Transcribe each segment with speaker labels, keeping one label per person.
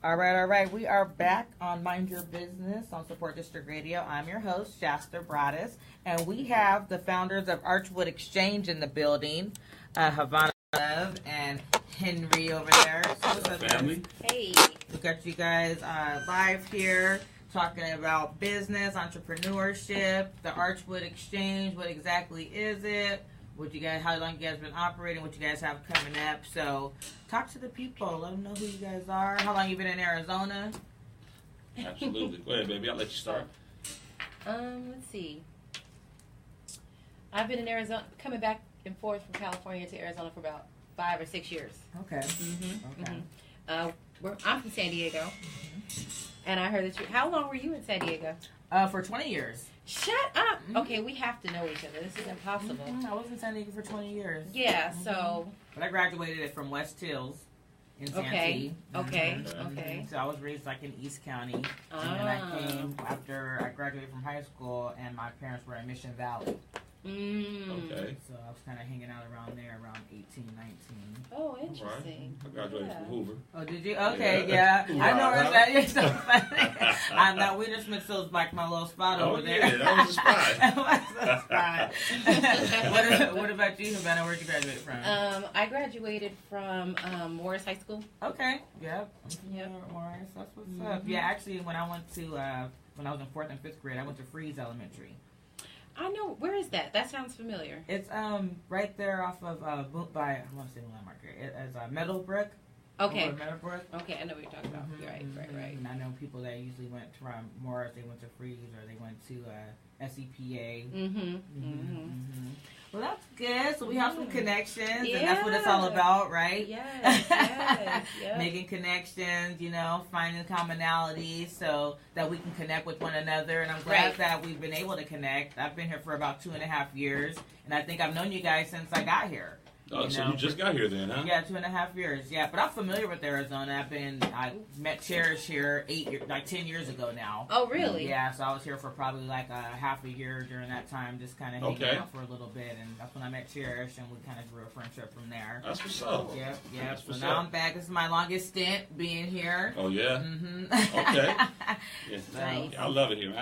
Speaker 1: All right. We are back on Mind Your Business on Support District Radio. I'm your host, Shasta Broaddus, and we have the founders of Archwood Exchange in the building, Havana Love and Henry over there. So what's up,
Speaker 2: family?
Speaker 1: Hey. We got you guys live here talking about business, entrepreneurship, the Archwood Exchange. What exactly is it? What you guys, how long you guys been operating? What you guys have coming up? So, talk to the people. Let them know who you guys are. How long you been in Arizona?
Speaker 2: Absolutely. Go ahead, baby. I'll let you start.
Speaker 3: Let's see. I've been in Arizona, coming back and forth from California to Arizona for about 5 or 6 years.
Speaker 1: Okay. Okay.
Speaker 3: I'm from San Diego, and I heard that you. How long were you in San Diego?
Speaker 1: For 20 years.
Speaker 3: Shut up. Okay, we have to know each other. This is impossible.
Speaker 1: I was in San Diego for 20 years.
Speaker 3: Yeah. So.
Speaker 1: But I graduated from West Hills in Santee.
Speaker 3: Okay.
Speaker 1: So I was raised like in East County, and then I came after I graduated from high school, and my parents were in Mission Valley.
Speaker 2: Okay.
Speaker 1: So I was kind of hanging out around there around 18, 19.
Speaker 3: Oh, interesting.
Speaker 2: Right. I graduated from Hoover.
Speaker 1: Oh, did you? Okay, yeah. I know where that is. So funny. I'm not Wiener Smithfield's like my little spot over there.
Speaker 2: Yeah, that was a spot.
Speaker 1: That was a spot. What about you, Havana? Where'd you graduate from?
Speaker 3: I graduated from Morris High School.
Speaker 1: Okay. Yep. Morris. That's what's up. Yeah, actually, when I went to when I was in 4th and 5th grade, I went to Freeze Elementary.
Speaker 3: I know. Where is that? That sounds familiar.
Speaker 1: It's right there off of I want to say Landmark. It's Meadowbrook.
Speaker 3: Okay.
Speaker 1: Meadowbrook.
Speaker 3: Okay, I know what you're talking about. Right.
Speaker 1: And I know people that usually went from Morris, they went to Freeze, or they went to SEPA. Well, that's good. So we have some connections, and that's what it's all about, right?
Speaker 3: Yes.
Speaker 1: Making connections, finding commonalities so that we can connect with one another. And I'm glad that we've been able to connect. I've been here for about 2.5 years, and I think I've known you guys since I got here.
Speaker 2: So you just got here then, huh?
Speaker 1: Yeah, 2.5 years. Yeah, but I'm familiar with Arizona. I met Cherish here 10 years ago now.
Speaker 3: Oh, really?
Speaker 1: Yeah, so I was here for probably like a half a year during that time, just kind of hanging out for a little bit, and that's when I met Cherish, and we kind of grew a friendship from there.
Speaker 2: That's what's up.
Speaker 1: Yep. So now I'm back. This is my longest stint being here.
Speaker 2: Oh yeah. Okay. Yeah.
Speaker 3: Nice.
Speaker 2: I love it here.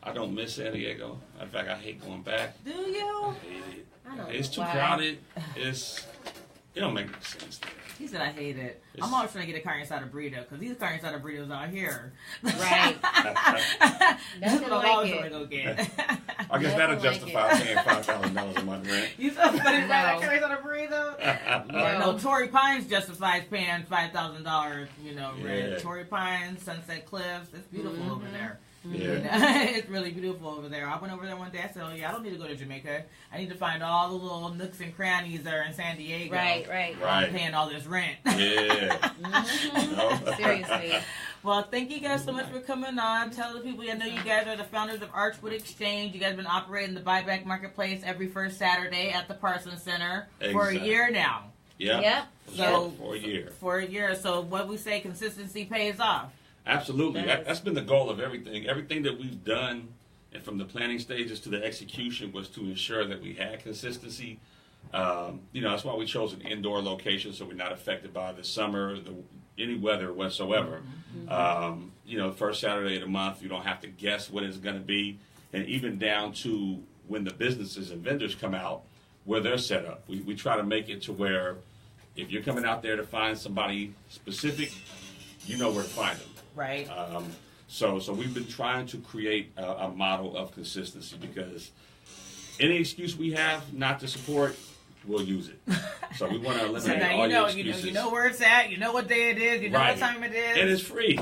Speaker 2: I don't miss San Diego. In fact, I hate going back.
Speaker 1: Do you?
Speaker 2: I hate it.
Speaker 3: I don't
Speaker 2: It's
Speaker 3: know
Speaker 2: too
Speaker 3: why.
Speaker 2: crowded. It don't make no sense.
Speaker 1: He said I hate it. I'm always trying to get a carne asada burrito because these carne asada burritos out here.
Speaker 3: Right.
Speaker 1: That's what I'm
Speaker 3: like
Speaker 1: always
Speaker 3: it.
Speaker 1: trying to go get.
Speaker 2: I guess that'll
Speaker 3: Nothing like
Speaker 2: justify paying $5,000 a month rent.
Speaker 1: You said that carne asada burrito? No, Torrey Pines justifies paying $5,000, rent.
Speaker 2: Yeah.
Speaker 1: Torrey Pines, Sunset Cliffs, it's beautiful over there.
Speaker 2: Yeah.
Speaker 1: It's really beautiful over there. I went over there one day. I said, I don't need to go to Jamaica. I need to find all the little nooks and crannies that are in San Diego.
Speaker 3: Right.
Speaker 1: I'm paying all this rent.
Speaker 2: Yeah. No.
Speaker 3: Seriously.
Speaker 1: Well, thank you guys so much for coming on. Tell the people, I know you guys are the founders of Archwood Exchange. You guys have been operating the buyback marketplace every first Saturday at the Parsons Center for a year now.
Speaker 2: Yeah.
Speaker 1: So,
Speaker 2: for a year.
Speaker 1: For a year. So what we say, consistency pays off.
Speaker 2: Absolutely. That's been the goal of everything. Everything that we've done, and from the planning stages to the execution, was to ensure that we had consistency. That's why we chose an indoor location, so we're not affected by the summer, any weather whatsoever. First Saturday of the month, you don't have to guess when it's going to be, and even down to when the businesses and vendors come out, where they're set up. We try to make it to where if you're coming out there to find somebody specific, you know where to find them.
Speaker 1: Right.
Speaker 2: So we've been trying to create a model of consistency because any excuse we have not to support, we'll use it. So we want to eliminate all your excuses.
Speaker 1: You know where it's at. You know what day it is. You know what time it is.
Speaker 2: And it's free.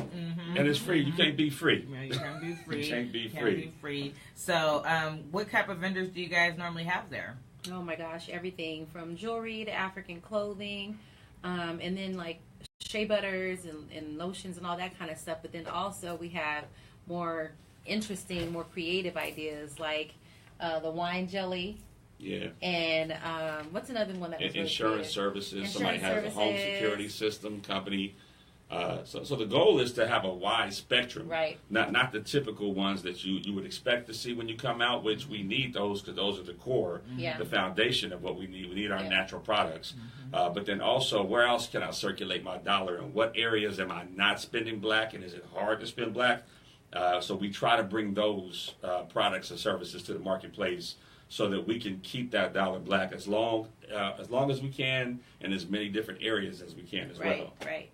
Speaker 2: And it's free. You can't be free.
Speaker 1: Yeah, you can't be free.
Speaker 2: You can't be free.
Speaker 1: So what type of vendors do you guys normally have there?
Speaker 3: Oh my gosh, everything from jewelry to African clothing, and then like shea butters and lotions and all that kind of stuff. But then also we have more interesting, more creative ideas like the wine jelly.
Speaker 2: Yeah.
Speaker 3: And what's another one that was
Speaker 2: insurance services. Somebody has a home security system company. So the goal is to have a wide spectrum,
Speaker 3: Right.
Speaker 2: Not the typical ones that you would expect to see when you come out, which we need those because those are the core,
Speaker 3: Yeah.
Speaker 2: the foundation of what we need. We need our
Speaker 3: Yeah.
Speaker 2: natural products, but then also where else can I circulate my dollar, and what areas am I not spending black, and is it hard to spend black? So we try to bring those products and services to the marketplace so that we can keep that dollar black as long as we can, in as many different areas as we can as well.
Speaker 3: Right.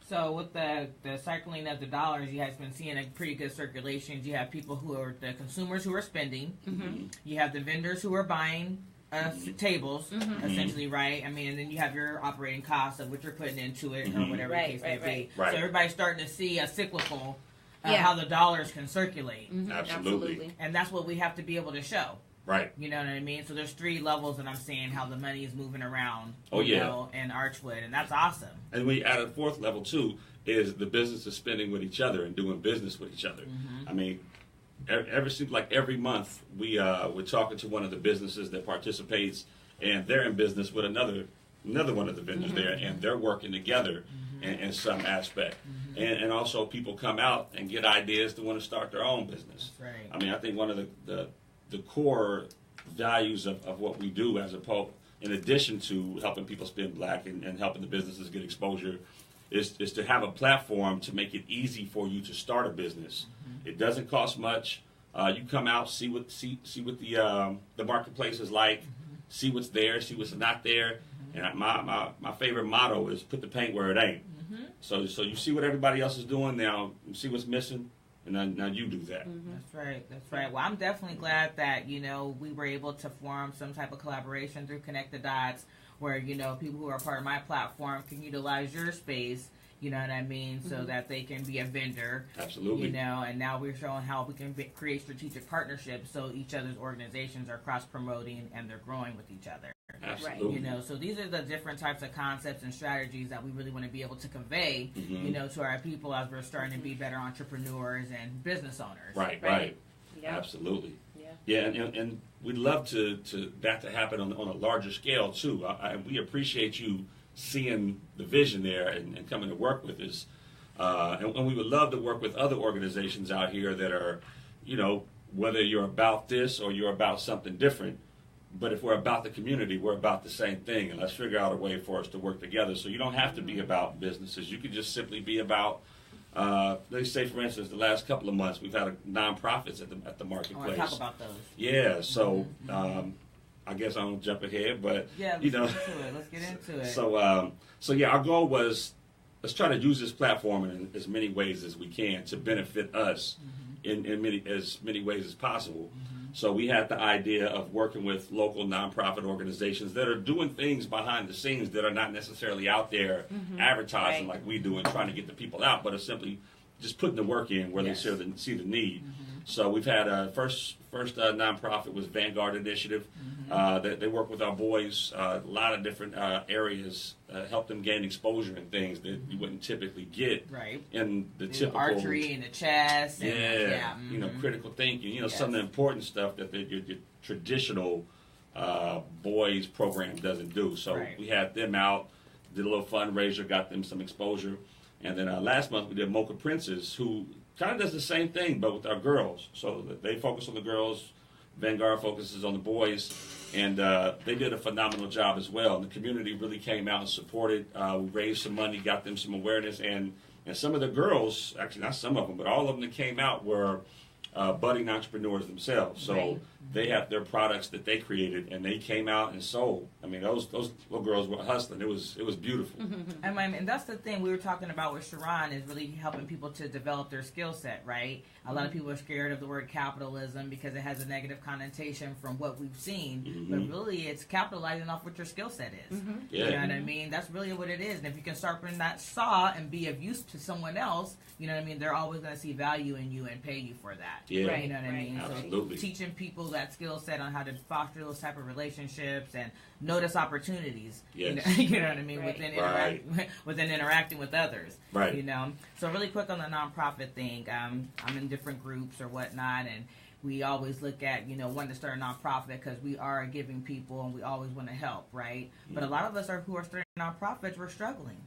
Speaker 1: So with the cycling of the dollars, you guys been seeing a pretty good circulation. You have people who are the consumers who are spending.
Speaker 3: Mm-hmm.
Speaker 1: You have the vendors who are buying tables, essentially, right? I mean, and then you have your operating costs of what you're putting into it, or whatever the case may be.
Speaker 2: Right.
Speaker 1: So everybody's starting to see a cyclical
Speaker 3: Yeah.
Speaker 1: how the dollars can circulate,
Speaker 2: Absolutely.
Speaker 1: and that's what we have to be able to show.
Speaker 2: Right.
Speaker 1: You know what I mean? So there's 3 levels that I'm seeing how the money is moving around.
Speaker 2: You
Speaker 1: know, in Archwood, and that's awesome.
Speaker 2: And we add a 4th level too, is the business of spending with each other and doing business with each other. I mean, seems like every month we're talking to one of the businesses that participates, and they're in business with another one of the vendors there, and they're working together in some aspect. And also people come out and get ideas to want to start their own business.
Speaker 1: That's right.
Speaker 2: I mean, I think one of the core values of what we do as a pope, in addition to helping people spend black and helping the businesses get exposure, is to have a platform to make it easy for you to start a business. It doesn't cost much. You come out, see what the marketplace is like, see what's there, see what's not there. And my favorite motto is put the paint where it ain't. So you see what everybody else is doing now, you see what's missing, and now you do that.
Speaker 1: That's right. Well, I'm definitely glad that, we were able to form some type of collaboration through Connect the Dots, where, people who are part of my platform can utilize your space, you know what I mean, so that they can be a vendor.
Speaker 2: Absolutely.
Speaker 1: And now we're showing how we can create strategic partnerships so each other's organizations are cross-promoting and they're growing with each other.
Speaker 2: Absolutely.
Speaker 1: So these are the different types of concepts and strategies that we really want to be able to convey, to our people as we're starting to be better entrepreneurs and business owners.
Speaker 2: Right.
Speaker 3: Yeah.
Speaker 2: Absolutely.
Speaker 3: Yeah.
Speaker 2: And we'd love to that to happen on a larger scale too. We appreciate you seeing the vision there and coming to work with us. And we would love to work with other organizations out here that are, whether you're about this or you're about something different. But if we're about the community, we're about the same thing. And let's figure out a way for us to work together. So you don't have to be about businesses. You could just simply be about, let's say, for instance, the last couple of months, we've had nonprofits at the marketplace.
Speaker 1: I want to talk about those.
Speaker 2: Yeah, so I guess I don't jump ahead, but,
Speaker 1: let's get into it.
Speaker 2: So our goal was, let's try to use this platform in as many ways as we can to benefit us in as many ways as possible. So we had the idea of working with local nonprofit organizations that are doing things behind the scenes that are not necessarily out there advertising like we do and trying to get the people out, but are simply just putting the work in where they see the need. So we've had first nonprofit was Vanguard Initiative. They work with our boys, a lot of different areas, help them gain exposure in things that you wouldn't typically get in the typical
Speaker 1: archery and the chess.
Speaker 2: Critical thinking. Some of the important stuff that your traditional boys program doesn't do. So we had them out, did a little fundraiser, got them some exposure, and then last month we did Mocha Princess, who kind of does the same thing, but with our girls. So they focus on the girls, Vanguard focuses on the boys, and they did a phenomenal job as well. And the community really came out and supported. We raised some money, got them some awareness, and some of the girls, actually not some of them, but all of them that came out were budding entrepreneurs themselves. So they have their products that they created, and they came out and sold. I mean, those little girls were hustling. It was beautiful.
Speaker 1: And that's the thing we were talking about with Sharon, is really helping people to develop their skill set, right? A lot of people are scared of the word capitalism because it has a negative connotation from what we've seen, but really it's capitalizing off what your skill set is. You know what I mean? That's really what it is. And if you can sharpen that saw and be of use to someone else, you know what I mean, they're always going to see value in you and pay you for that. You know what I mean?
Speaker 2: Absolutely.
Speaker 1: So teaching people that skill set on how to foster those type of relationships and notice opportunities. You know what I mean? Within interacting with others. So really quick on the nonprofit thing. I'm in different groups or whatnot, and we always look at, wanting to start a nonprofit because we are giving people and we always want to help, right? But a lot of us who are starting nonprofits, we're struggling.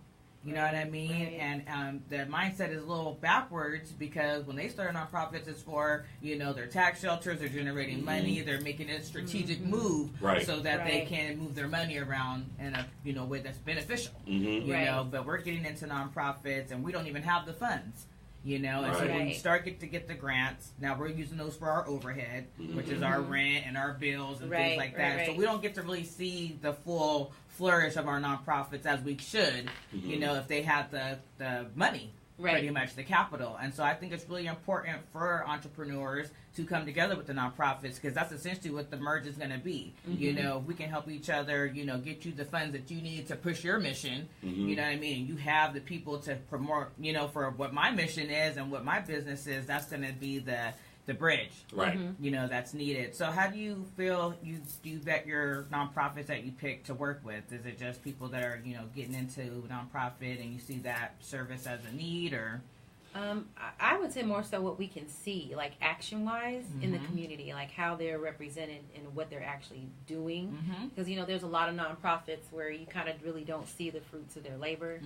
Speaker 1: You know what I mean?
Speaker 3: Right.
Speaker 1: And the mindset is a little backwards because when they start nonprofits, it's for, you know, their tax shelters, they're generating money, they're making a strategic move so that they can move their money around in a, you know, way that's beneficial. You know, but we're getting into nonprofits and we don't even have the funds. You know, and so when we start to get the grants, now we're using those for our overhead, which is our rent and our bills and things like that. So we don't get to really see the full flourish of our nonprofits as we should, you know, if they have the money, pretty much the capital. And so I think it's really important for entrepreneurs to come together with the nonprofits because that's essentially what the merge is going to be. You know, we can help each other, you know, get you the funds that you need to push your mission, you know what I mean? And you have the people to promote, you know, for what my mission is and what my business is, that's going to be the bridge, you know, that's needed. So how do you feel you vet your nonprofits that you pick to work with? Is it just people that are, you know, getting into nonprofit and you see that service as a need, or?
Speaker 3: I would say more so what we can see, like action-wise in the community, like how they're represented and what they're actually doing. Because, you know, there's a lot of nonprofits where you kind of really don't see the fruits of their labor.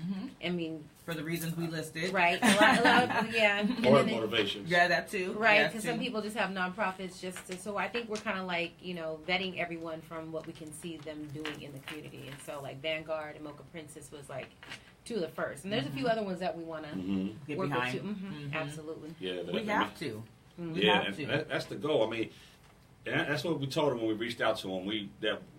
Speaker 3: I mean...
Speaker 1: For the reasons we listed.
Speaker 3: Right. A lot of, yeah.
Speaker 2: Or motivations.
Speaker 1: Yeah, that too.
Speaker 3: Right, because some people just have nonprofits just to... So I think we're kind of like, you know, vetting everyone from what we can see them doing in the community. And so, like, Vanguard and Mocha Princess was, like... two of the first, and there's a few other ones that we want to work with too. Absolutely,
Speaker 2: yeah,
Speaker 1: we have to.
Speaker 2: That's the goal. I mean, and that's what we told them when we reached out to them.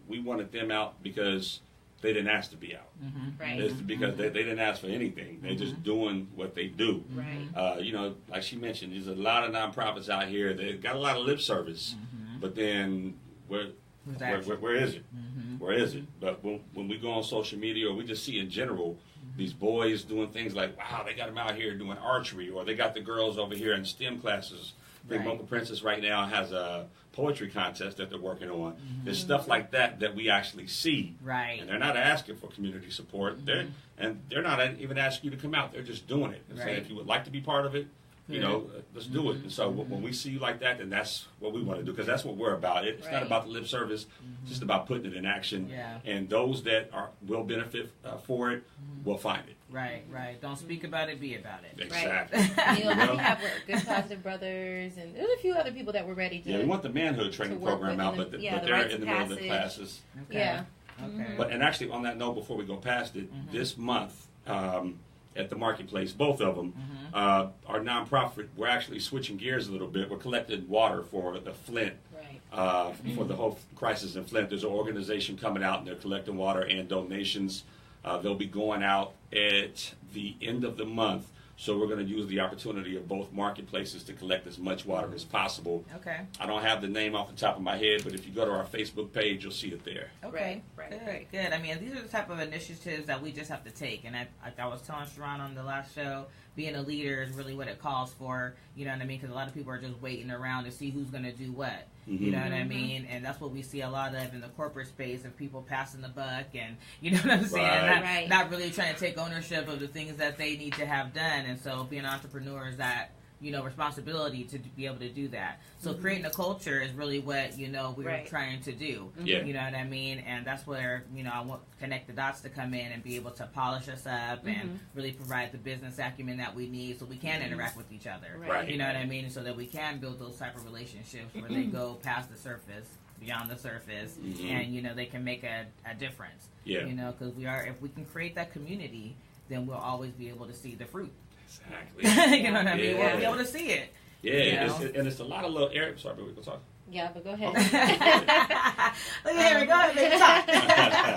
Speaker 2: We wanted them out because they didn't ask to be out.
Speaker 3: Right?
Speaker 2: It's because they didn't ask for anything. They're just doing what they do.
Speaker 3: Right.
Speaker 2: You know, like she mentioned, there's a lot of nonprofits out here that got a lot of lip service, but then where is it? Where is it? But when we go on social media or we just see in general. These boys doing things like, wow, they got them out here doing archery, or they got the girls over here in STEM classes. I think Mocha Princess right now has a poetry contest that they're working on. There's stuff like that we actually see.
Speaker 1: Right.
Speaker 2: And they're not asking for community support. They're not even asking you to come out. They're just doing it. And saying, if you would like to be part of it, you know, let's do it. And so when we see you like that, then that's what we want to do, because that's what we're about. It's not about the lip service. It's just about putting it in action. And those that will benefit for it will find it.
Speaker 1: Right. Don't speak about it, be about it.
Speaker 2: Exactly.
Speaker 3: You know, we have Good Positive Brothers, and there's a few other people that we're ready to.
Speaker 2: Yeah, we want the manhood training program out, but they're in the middle of the classes.
Speaker 1: Okay.
Speaker 2: But and actually, on that note, before we go past it, this month. At the marketplace, both of them, our nonprofit, we're actually switching gears a little bit. We're collecting water for the Flint, for the whole crisis in Flint. There's an organization coming out and they're collecting water and donations. They'll be going out at the end of the month. So we're going to use the opportunity of both marketplaces to collect as much water as possible.
Speaker 1: Okay.
Speaker 2: I don't have the name off the top of my head, but if you go to our Facebook page, you'll see it there.
Speaker 1: Okay. Good. I mean, these are the type of initiatives that we just have to take. And I was telling Sharon on the last show, being a leader is really what it calls for. You know what I mean? Because a lot of people are just waiting around to see who's going to do what. You know what I mean? And that's what we see a lot of in the corporate space, of people passing the buck and, you know what I'm saying? Not really trying to take ownership of the things that they need to have done. And so being an entrepreneur is that, you know, responsibility to be able to do that. So creating a culture is really what, you know, we're trying to do. You know what I mean? And that's where, you know, I want Connect the Dots to come in and be able to polish us up and really provide the business acumen that we need so we can interact with each other. You know what I mean? So that we can build those type of relationships where they go past the surface, beyond the surface, and, you know, they can make a difference. You know, because if we can create that community, then we'll always be able to see the fruit.
Speaker 2: Exactly.
Speaker 1: You know what I mean? We'll be able to see it.
Speaker 2: Yeah, and it's a lot of little areas. Sorry, but we can talk.
Speaker 3: Yeah, but go ahead.
Speaker 1: Look at Harry. Go ahead, baby.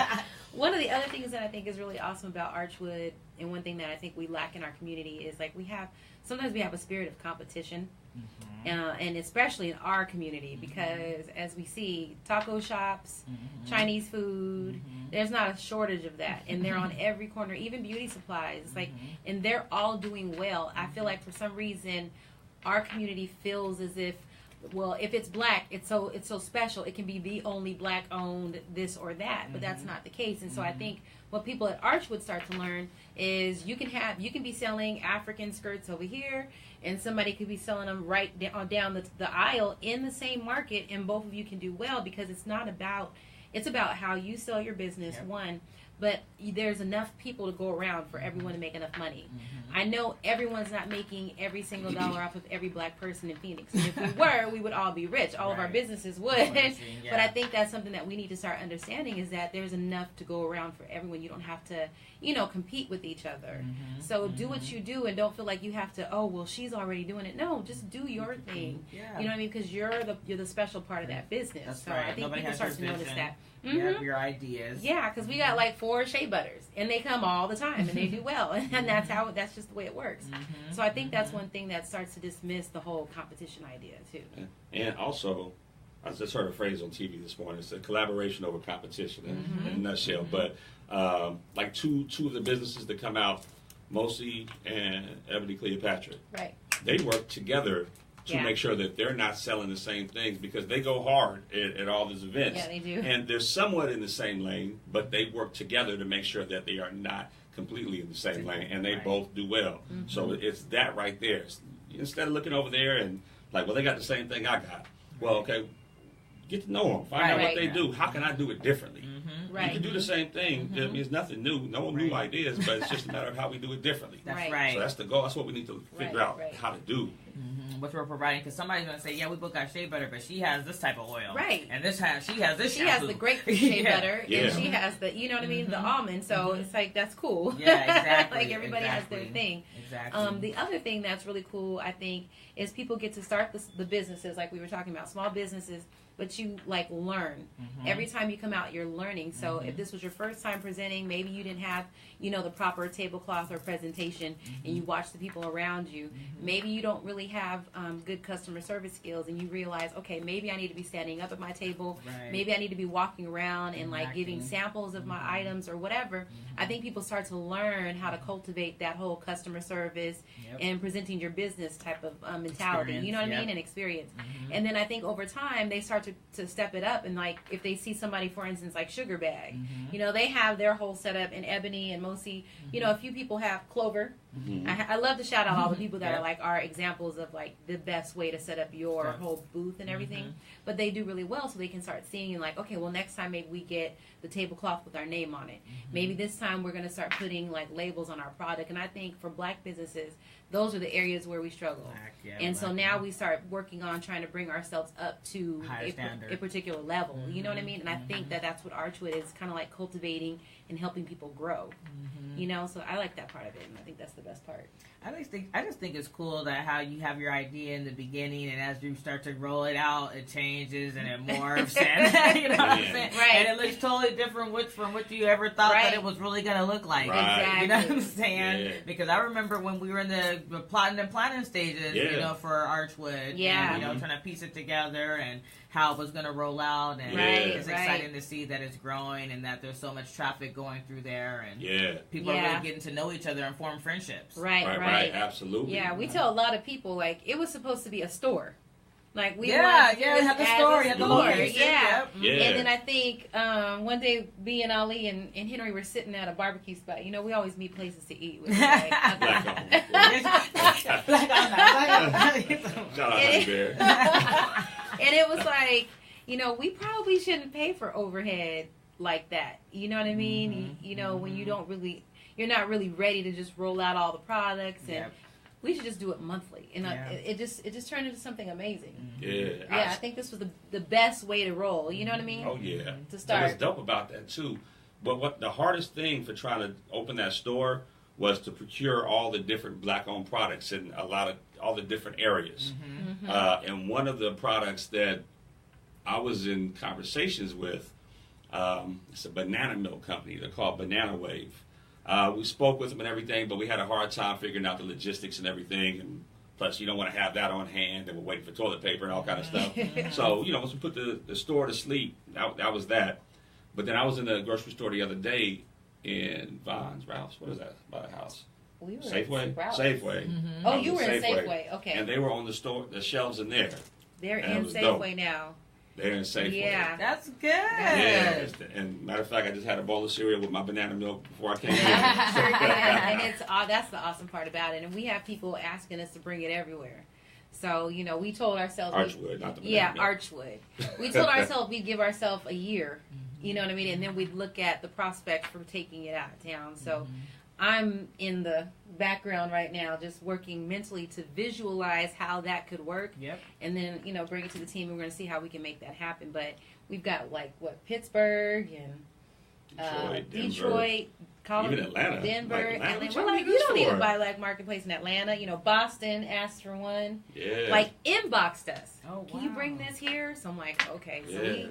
Speaker 1: Talk.
Speaker 3: One of the other things that I think is really awesome about Archwood, and one thing that I think we lack in our community, is like sometimes we have a spirit of competition. And especially in our community, because as we see, taco shops, Chinese food, there's not a shortage of that, and they're on every corner, even beauty supplies. It's like, and they're all doing well. I feel like for some reason, our community feels as if, well, if it's black, it's so special. It can be the only black owned this or that, but that's not the case. And so I think what people at Archwood start to learn is you can be selling African skirts over here, and somebody could be selling them right down the aisle in the same market, and both of you can do well, because it's about how you sell your business, one, but there's enough people to go around for everyone to make enough money. I know everyone's not making every single dollar off of every black person in Phoenix. And if we were, we would all be rich. All of our businesses would. But I think that's something that we need to start understanding, is that there's enough to go around for everyone. You don't have to, compete with each other. So do what you do, and don't feel like you have to, oh, well, she's already doing it. No, just do your thing. You know what I mean? Because you're the special part of that business.
Speaker 1: That's
Speaker 3: so
Speaker 1: right.
Speaker 3: I think
Speaker 1: Nobody
Speaker 3: people start to notice that.
Speaker 1: You have your ideas.
Speaker 3: Yeah, because we got like 4 shea butters, and they come all the time, and they do well, and that's just the way it works. So I think that's one thing that starts to dismiss the whole competition idea too.
Speaker 2: And also, I just heard a phrase on TV this morning. It's a collaboration over competition in a nutshell. But like two of the businesses that come out, Mosi and Ebony Cleopatra,
Speaker 3: right?
Speaker 2: They work together to make sure that they're not selling the same things, because they go hard at all these events.
Speaker 3: Yeah, they do.
Speaker 2: And they're somewhat in the same lane, but they work together to make sure that they are not completely in the same lane, and they both do well. So it's that right there. Instead of looking over there and like, well, they got the same thing I got. Well, okay, get to know them. Find out what they do. How can I do it differently? You can do the same thing. I mean, it's nothing new. No new ideas, but it's just a matter of how we do it differently.
Speaker 1: That's right.
Speaker 2: So that's the goal. That's what we need to figure out how to do.
Speaker 1: What we're providing, because somebody's going to say, yeah, we both got shea butter, but she has this type of oil.
Speaker 3: Right.
Speaker 1: And she has this
Speaker 3: She
Speaker 1: shampoo.
Speaker 3: has the grapefruit shea butter, and she has the, you know what I mean, the almond. So it's like, that's cool.
Speaker 1: Yeah, exactly.
Speaker 3: Like everybody has their thing.
Speaker 1: Exactly.
Speaker 3: The other thing that's really cool, I think, is people get to start the businesses, like we were talking about, small businesses, but you like learn. Every time you come out, you're learning. So if this was your first time presenting, maybe you didn't have, the proper tablecloth or presentation, and you watch the people around you. Maybe you don't really have good customer service skills, and you realize, okay, maybe I need to be standing up at my table. Maybe I need to be walking around and like giving samples of my items or whatever. I think people start to learn how to cultivate that whole customer service and presenting your business type of mentality. You know what I mean? And experience. And then I think over time they start to step it up, and like if they see somebody, for instance, like Sugar Bag, they have their whole setup, in Ebony and Mosi, a few people have Clover. I love to shout out all the people that are like our examples of like the best way to set up your whole booth and everything, but they do really well, so they can start seeing like, okay, well, next time maybe we get the tablecloth with our name on it. Maybe this time we're going to start putting like labels on our product. And I think for black businesses, those are the areas where we struggle. And so now we start working on trying to bring ourselves up to a particular level. You know what I mean? And I think that's what Archwood is, kind of like cultivating and helping people grow. So I like that part of it, and I think that's the best part.
Speaker 1: I just think it's cool that how you have your idea in the beginning, and as you start to roll it out, it changes and it morphs, and you know what I'm saying?
Speaker 3: Right.
Speaker 1: And it looks totally different from what you ever thought that it was really going to look like.
Speaker 3: Exactly.
Speaker 1: You know what I'm saying? Because I remember when we were in the plotting and planning stages, for Archwood, and, trying to piece it together and how it was going to roll out, and it's exciting to see that it's growing and that there's so much traffic going through there, and people are really getting to know each other and form friendships.
Speaker 2: Right, absolutely.
Speaker 3: Yeah, we tell a lot of people, like, it was supposed to be a store. Like, we
Speaker 1: had the store, had the location.
Speaker 3: And then I think one day, B and Ali and Henry were sitting at a barbecue spot. We always meet places to eat. Which is like,
Speaker 2: Shout out to Bear.
Speaker 3: And it was like, we probably shouldn't pay for overhead like that. You know what I mean? When you're not really ready to just roll out all the products, and we should just do it monthly. And it just turned into something amazing. I think this was the best way to roll. You know what I mean?
Speaker 2: Oh yeah.
Speaker 3: To start.
Speaker 2: What's dope about that too, but what the hardest thing for trying to open that store was to procure all the different black-owned products in all the different areas. And one of the products that I was in conversations with, it's a banana milk company. They're called Banana Wave. We spoke with them and everything, but we had a hard time figuring out the logistics and everything. And plus, you don't want to have that on hand, and we're waiting for toilet paper and all kind of stuff. So, once we put the store to sleep, that was that. But then I was in the grocery store the other day in Ralph's. What is that by the house?
Speaker 3: We were
Speaker 2: Safeway.
Speaker 3: At
Speaker 2: Safeway.
Speaker 3: Oh, you were in Safeway. Okay.
Speaker 2: And they were on the shelves in there.
Speaker 3: They're in Safeway now.
Speaker 2: They're in Safeway.
Speaker 3: Yeah.
Speaker 1: That's good.
Speaker 2: Yeah. And matter of fact, I just had a bowl of cereal with my banana milk before I came here.
Speaker 3: And that's the awesome part about it. And we have people asking us to bring it everywhere. So, we told ourselves...
Speaker 2: Archwood, not the banana milk.
Speaker 3: Archwood. We told ourselves we'd give ourselves a year You know what I mean? And then we'd look at the prospect for taking it out of town. So I'm in the background right now, just working mentally to visualize how that could work.
Speaker 1: Yep.
Speaker 3: And then, bring it to the team. And we're going to see how we can make that happen. But we've got Pittsburgh and Detroit,
Speaker 2: even Atlanta,
Speaker 3: Denver,
Speaker 2: Atlanta.
Speaker 3: We're like, you don't need to buy Marketplace in Atlanta. Boston asked for one.
Speaker 2: Yeah.
Speaker 3: Inboxed us.
Speaker 1: Oh, wow.
Speaker 3: Can you bring this here? So I'm like, okay. So
Speaker 2: Yeah.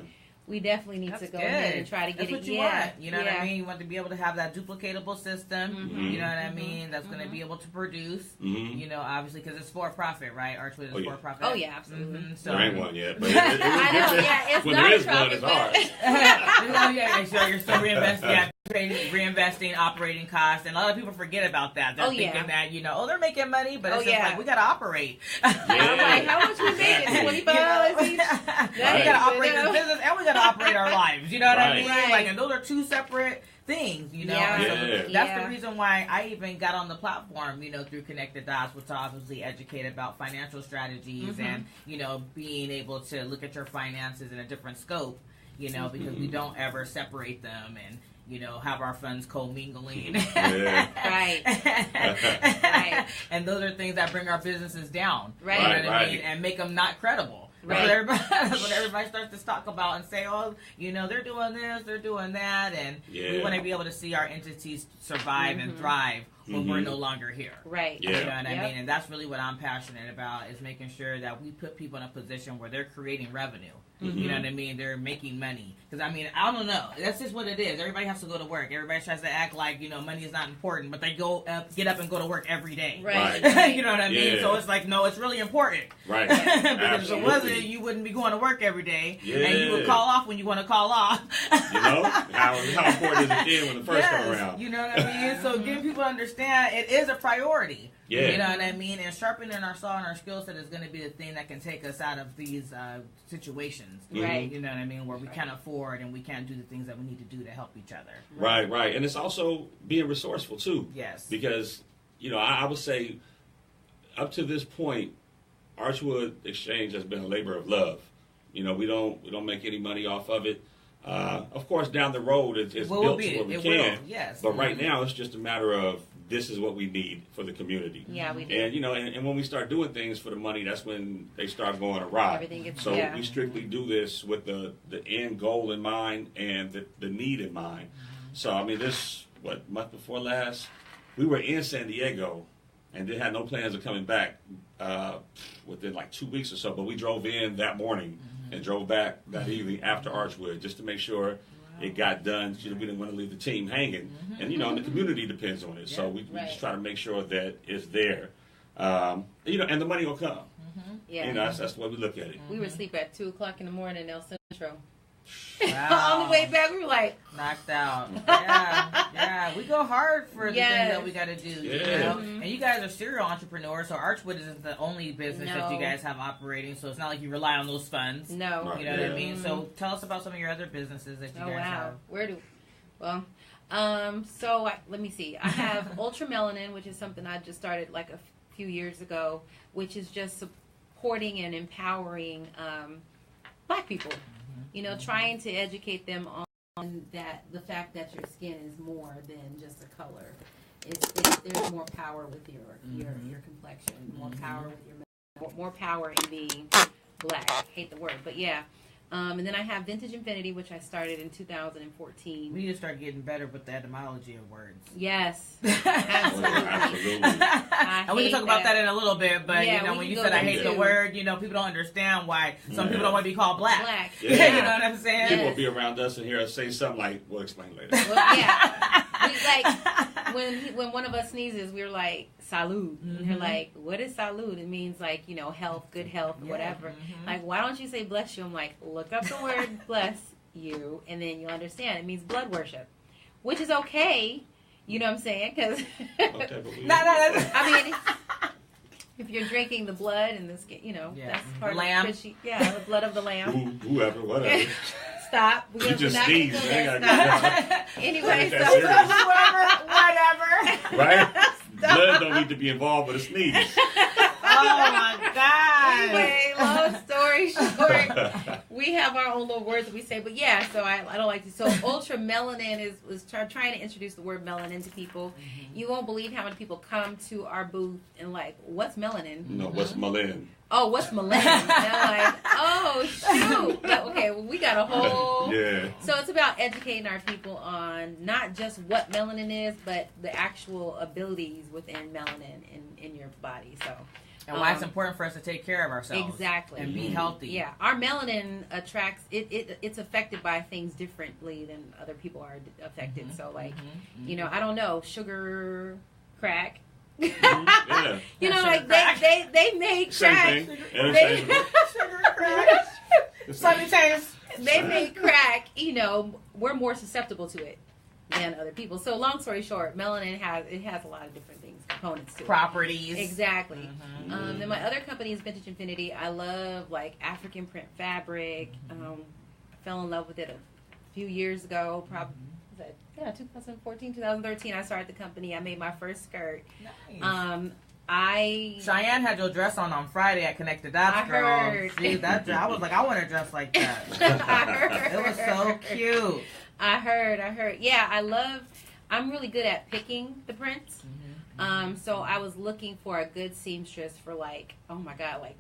Speaker 3: we definitely need to go ahead and try to get
Speaker 1: That's what
Speaker 3: it.
Speaker 1: you want. You know what I mean? You want to be able to have that duplicatable system. You know what I mean? That's going to be able to produce. Obviously, because it's for profit, right? Archwood is for profit.
Speaker 3: Oh yeah, absolutely.
Speaker 2: So there ain't one yet, but
Speaker 3: I know. Yeah, it's
Speaker 2: when
Speaker 3: not
Speaker 2: there is
Speaker 3: profit,
Speaker 2: one, it's hard.
Speaker 1: So you're still reinvesting. Yeah. Reinvesting operating costs, and a lot of people forget about that. They're thinking that they're making money, but it's just like we gotta operate.
Speaker 3: I'm like, how much we made? $25 each.
Speaker 1: We gotta operate this business, and we gotta operate our lives. You know what I mean?
Speaker 3: Right.
Speaker 1: Like, and those are two separate things. So that's the reason why I even got on the platform. Through Connected Dots, which obviously educate about financial strategies and being able to look at your finances in a different scope. Because we don't ever separate them and. Have our funds co-mingling.
Speaker 3: Right. Right.
Speaker 1: And those are things that bring our businesses down.
Speaker 3: Right.
Speaker 1: You know what I mean? And make them not credible.
Speaker 3: Right.
Speaker 1: That's what everybody starts to talk about and say, they're doing this, they're doing that. And we want to be able to see our entities survive and thrive when we're no longer here.
Speaker 3: Right.
Speaker 1: You know what I mean? And that's really what I'm passionate about, is making sure that we put people in a position where they're creating revenue. You know what I mean? They're making money. Because, I don't know. That's just what it is. Everybody has to go to work. Everybody tries to act like, money is not important. But they get up and go to work every day.
Speaker 3: Right.
Speaker 1: You know what I mean? So it's like, no, it's really important.
Speaker 2: Right.
Speaker 1: Because if it wasn't, you wouldn't be going to work every day. And you would call off when you want to call off.
Speaker 2: How important is it then when the first come around?
Speaker 1: You know what I mean? So getting people to understand it is a priority.
Speaker 2: Yeah.
Speaker 1: You know what I mean? And sharpening our saw and our skill set is going to be the thing that can take us out of these situations.
Speaker 3: Right.
Speaker 1: You know what I mean? Where we can't afford and we can't do the things that we need to do to help each other.
Speaker 2: Right. And it's also being resourceful, too.
Speaker 1: Yes.
Speaker 2: Because, I would say, up to this point, Archwood Exchange has been a labor of love. We don't make any money off of it. Of course, down the road, it's built to where we can.
Speaker 1: Yes.
Speaker 2: But right now, it's just a matter of this is what we need for the community.
Speaker 3: Yeah, we do.
Speaker 2: And and when we start doing things for the money, that's when they start going awry.
Speaker 3: Everything gets,
Speaker 2: so we strictly do this with the end goal in mind and the need in mind. So this month before last, we were in San Diego and they had no plans of coming back within like 2 weeks or so. But we drove in that morning and drove back that evening after Archwood just to make sure it got done. We didn't want to leave the team hanging. And, and the community depends on it. So we just try to make sure that it's there. And the money will come.
Speaker 3: Yeah.
Speaker 2: That's the way we look at it.
Speaker 3: We were asleep at 2 o'clock in the morning in El Centro.
Speaker 1: Wow.
Speaker 3: On the way back, we were like...
Speaker 1: knocked out. Yeah. We go hard for the things that we got to do.
Speaker 2: Yeah.
Speaker 1: And you guys are serial entrepreneurs, so Archwood isn't the only business that you guys have operating, so it's not like you rely on those funds.
Speaker 3: No.
Speaker 1: You know what I mean? So tell us about some of your other businesses that you guys have.
Speaker 3: Let me see. I have Ultra Melanin, which is something I just started like a few years ago, which is just supporting and empowering Black people. Trying to educate them on the fact that your skin is more than just a color. There's more power with your complexion, more power with more power in being Black. I hate the word, but yeah. And then I have Vintage Infinity, which I started in 2014.
Speaker 1: We need to start getting better with the etymology of words.
Speaker 3: Yes, absolutely.
Speaker 1: And we can talk about that in a little bit, but when you said I hate the word, people don't understand why some people don't want to be called Black.
Speaker 2: Yeah.
Speaker 1: You know what I'm saying?
Speaker 2: People will be around us and hear us say something like, we'll explain later.
Speaker 3: Well, yeah. When one of us sneezes, we're like, salud. And they're like, what is salud? It means like, health, good health, whatever. Like, why don't you say bless you? I'm like, look up the word bless you, and then you'll understand. It means blood worship, which is okay. You know what I'm saying? Because, I mean, if you're drinking the blood and the skin, that's part
Speaker 1: the lamb.
Speaker 3: of the blood of the lamb.
Speaker 2: Whoever, whatever.
Speaker 3: Stop.
Speaker 2: You just sneeze.
Speaker 3: Anyway, so
Speaker 1: whatever.
Speaker 2: Right? Blood don't need to be involved with a sneeze.
Speaker 1: Oh my God.
Speaker 3: Anyway, long story story short, we have our own little words that we say. But yeah, so I don't like to. So ultra melanin is trying to introduce the word melanin to people. Mm-hmm. You won't believe how many people come to our booth and like, what's melanin?
Speaker 2: No, what's melanin?
Speaker 3: Oh, what's melanin? And I'm like, oh shoot. Okay, well we got a whole.
Speaker 2: Yeah.
Speaker 3: So it's about educating our people on not just what melanin is, but the actual abilities within melanin in your body. So.
Speaker 1: And why it's important for us to take care of ourselves.
Speaker 3: Exactly.
Speaker 1: And be healthy.
Speaker 3: Yeah. Our melanin attracts, it's affected by things differently than other people are affected. Mm-hmm. So, like, you know, I don't know, sugar, crack.
Speaker 2: Yeah.
Speaker 3: You know, like, they make crack.
Speaker 1: Sugar, crack. Sunny taste.
Speaker 3: They make crack, you know, we're more susceptible to it than other people. So, long story short, melanin has a lot of different things, components to it.
Speaker 1: Properties.
Speaker 3: Exactly. Then my other company is Vintage Infinity. I love like African print fabric. I fell in love with it a few years ago. Probably 2014, 2013. I started the company. I made my first skirt.
Speaker 1: Nice. Cheyenne had your dress on Friday at Connect the Dots, girl.
Speaker 3: Heard.
Speaker 1: See, I was like, I want a dress like that.
Speaker 3: I heard.
Speaker 1: It was so cute.
Speaker 3: I heard. Yeah, I'm really good at picking the prints. So I was looking for a good seamstress for like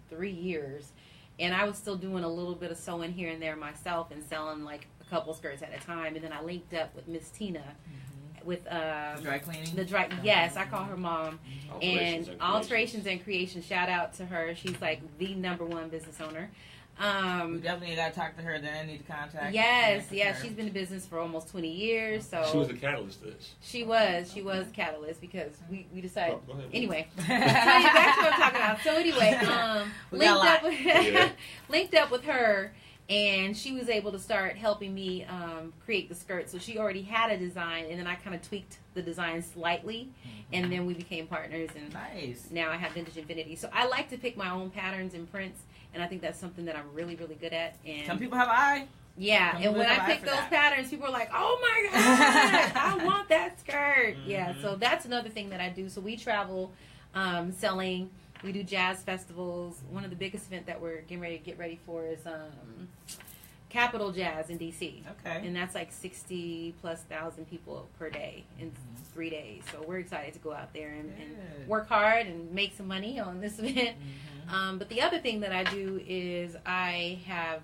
Speaker 3: 3 years. And I was still doing a little bit of sewing here and there myself and selling like a couple skirts at a time. And then I linked up with Miss Tina with
Speaker 1: the dry cleaning.
Speaker 3: Yes, I call her mom. And Alterations and Creation. Shout out to her. She's like the #1 business owner.
Speaker 1: We definitely got to talk to her. Then I need to contact.
Speaker 3: Yes, she's been in business for almost 20 years. So
Speaker 2: she was the catalyst to this.
Speaker 3: She was the catalyst because we decided. Anyway, back to what I'm talking about. So anyway, linked up with her, and she was able to start helping me create the skirt. So she already had a design, and then I kind of tweaked the design slightly, and then we became partners. And now I have Vintage Infinity. So I like to pick my own patterns and prints. And I think that's something that I'm really, really good at. And
Speaker 1: some people have eye.
Speaker 3: Yeah, and when I pick those patterns, people are like, "Oh my god, I want that skirt." Yeah, so that's another thing that I do. So we travel, selling. We do jazz festivals. One of the biggest events that we're getting ready for is Capitol Jazz in DC.
Speaker 1: Okay,
Speaker 3: and that's like 60,000+ people per day in 3 days. So we're excited to go out there and work hard and make some money on this event. But the other thing that I do is I have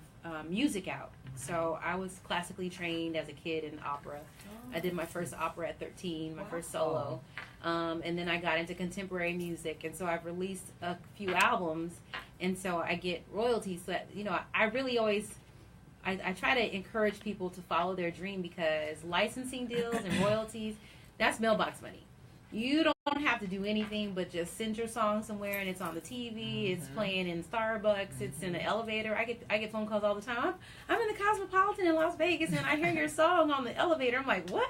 Speaker 3: music out. So I was classically trained as a kid in opera. I did my first opera at 13, my first solo. And then I got into contemporary music. And so I've released a few albums. And so I get royalties. So that, you know, I really always... I try to encourage people to follow their dream because licensing deals and royalties, that's mailbox money. You don't have to do anything but just send your song somewhere and it's on the TV, it's playing in Starbucks, it's in the elevator. I get phone calls all the time. I'm in the Cosmopolitan in Las Vegas and I hear your song on the elevator. I'm like, what?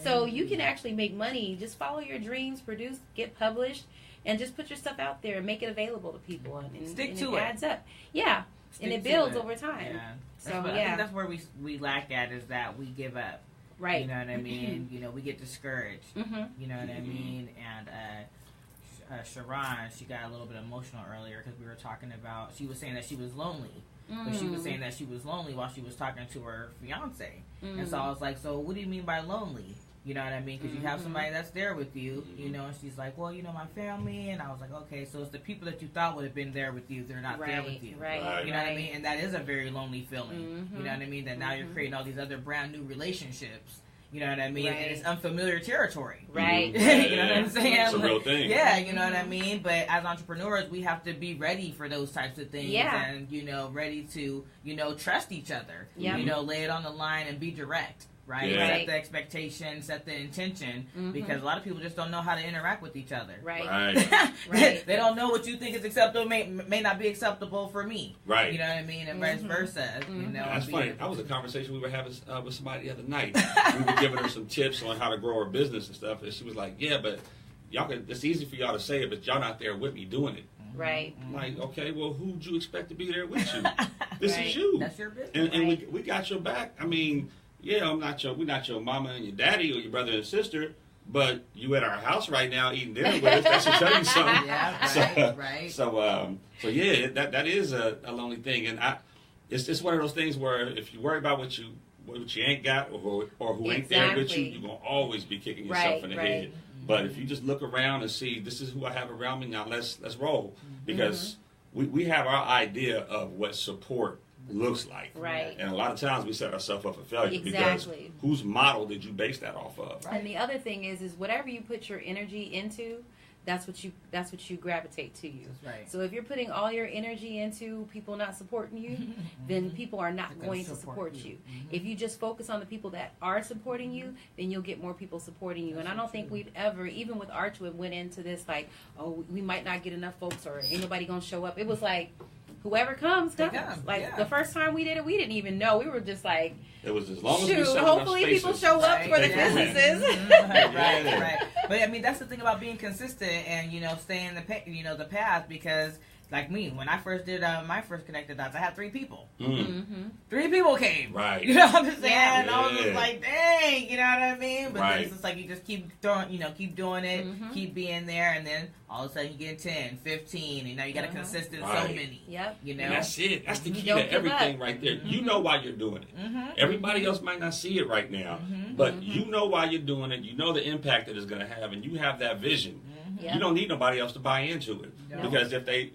Speaker 3: So you can actually make money. Just follow your dreams, produce, get published, and just put your stuff out there and make it available to people. And
Speaker 1: Stick to
Speaker 3: it.
Speaker 1: It
Speaker 3: adds up. Yeah. And it builds over time.
Speaker 1: Yeah.
Speaker 3: So
Speaker 1: I think that's where we lack at is that we give up.
Speaker 3: Right.
Speaker 1: You know what I mean? You know, we get discouraged. You know what I mean? And Sharon, she got a little bit emotional earlier because we were talking about, she was saying that she was lonely. But she was saying that she was lonely while she was talking to her fiance. And so I was like, so what do you mean by lonely? You know what I mean? Because you have somebody that's there with you, you know, and she's like, well, you know, my family. And I was like, okay, so it's the people that you thought would have been there with you. They're not there with you.
Speaker 3: Right.
Speaker 1: You know what I mean? And that is a very lonely feeling. You know what I mean? That now you're creating all these other brand new relationships. You know what I mean? And it's unfamiliar territory.
Speaker 3: Right.
Speaker 1: You know what I'm saying?
Speaker 2: It's a real thing.
Speaker 1: Yeah, you know what I mean? But as entrepreneurs, we have to be ready for those types of things.
Speaker 3: Yeah.
Speaker 1: And, you know, ready to, you know, trust each other.
Speaker 3: Yeah.
Speaker 1: You know, lay it on the line and be direct. Right?
Speaker 2: Yeah.
Speaker 1: Set the expectation, set the intention, because a lot of people just don't know how to interact with each other.
Speaker 3: Right.
Speaker 1: They don't know what you think is acceptable may not be acceptable for me.
Speaker 2: Right.
Speaker 1: You know what I mean? And vice versa. You know,
Speaker 2: that's funny. That was a conversation we were having with somebody the other night. We were giving her some tips on how to grow her business and stuff, and she was like, "Yeah, but y'all can. It's easy for y'all to say it, but y'all not there with me doing it."
Speaker 3: Right.
Speaker 2: I'm like, okay, well, who'd you expect to be there with you? This is you.
Speaker 1: That's your business.
Speaker 2: And we got your back. I mean. Yeah, we're not your mama and your daddy or your brother and sister, but you at our house right now eating dinner with us. That should tell you something.
Speaker 1: Yeah, right,
Speaker 2: So yeah, that is a lonely thing, and it's just one of those things where if you worry about what you ain't got or who ain't there with you, you're gonna always be kicking yourself in the head. But if you just look around and see, this is who I have around me now, let's roll, because we have our idea of what support looks like.
Speaker 3: Right.
Speaker 2: And a lot of times we set ourselves up for failure because whose model did you base that off of?
Speaker 3: Right. And the other thing is whatever you put your energy into, that's what you gravitate to you.
Speaker 1: That's right.
Speaker 3: So if you're putting all your energy into people not supporting you, then people are not going to support you. If you just focus on the people that are supporting you, then you'll get more people supporting you. And I don't think we've ever, even with Archwood, went into this like, oh, we might not get enough folks or ain't nobody gonna show up. It was like, whoever comes. Like the first time we did it, we didn't even know. We were just like,
Speaker 2: it was as long as we sold
Speaker 3: hopefully
Speaker 2: enough
Speaker 3: people
Speaker 2: spaces.
Speaker 3: show up for the businesses.
Speaker 1: Right. But I mean, that's the thing about being consistent and staying the path, because like me, when I first did my first Connected Dots, I had 3 people. 3 people came.
Speaker 2: Right.
Speaker 1: You know what I'm saying? Yeah. I was just like, dang, you know what I mean? But then it's just like you just keep throwing, keep doing it, keep being there, and then all of a sudden you get 10, 15, and now you got a consistent so many.
Speaker 3: Yep.
Speaker 2: And that's it. That's the key to everything right there. You know why you're doing it. Everybody else might not see it right now, but you know why you're doing it. You know the impact that it's going to have, and you have that vision. You don't need nobody else to buy into it. Because if they...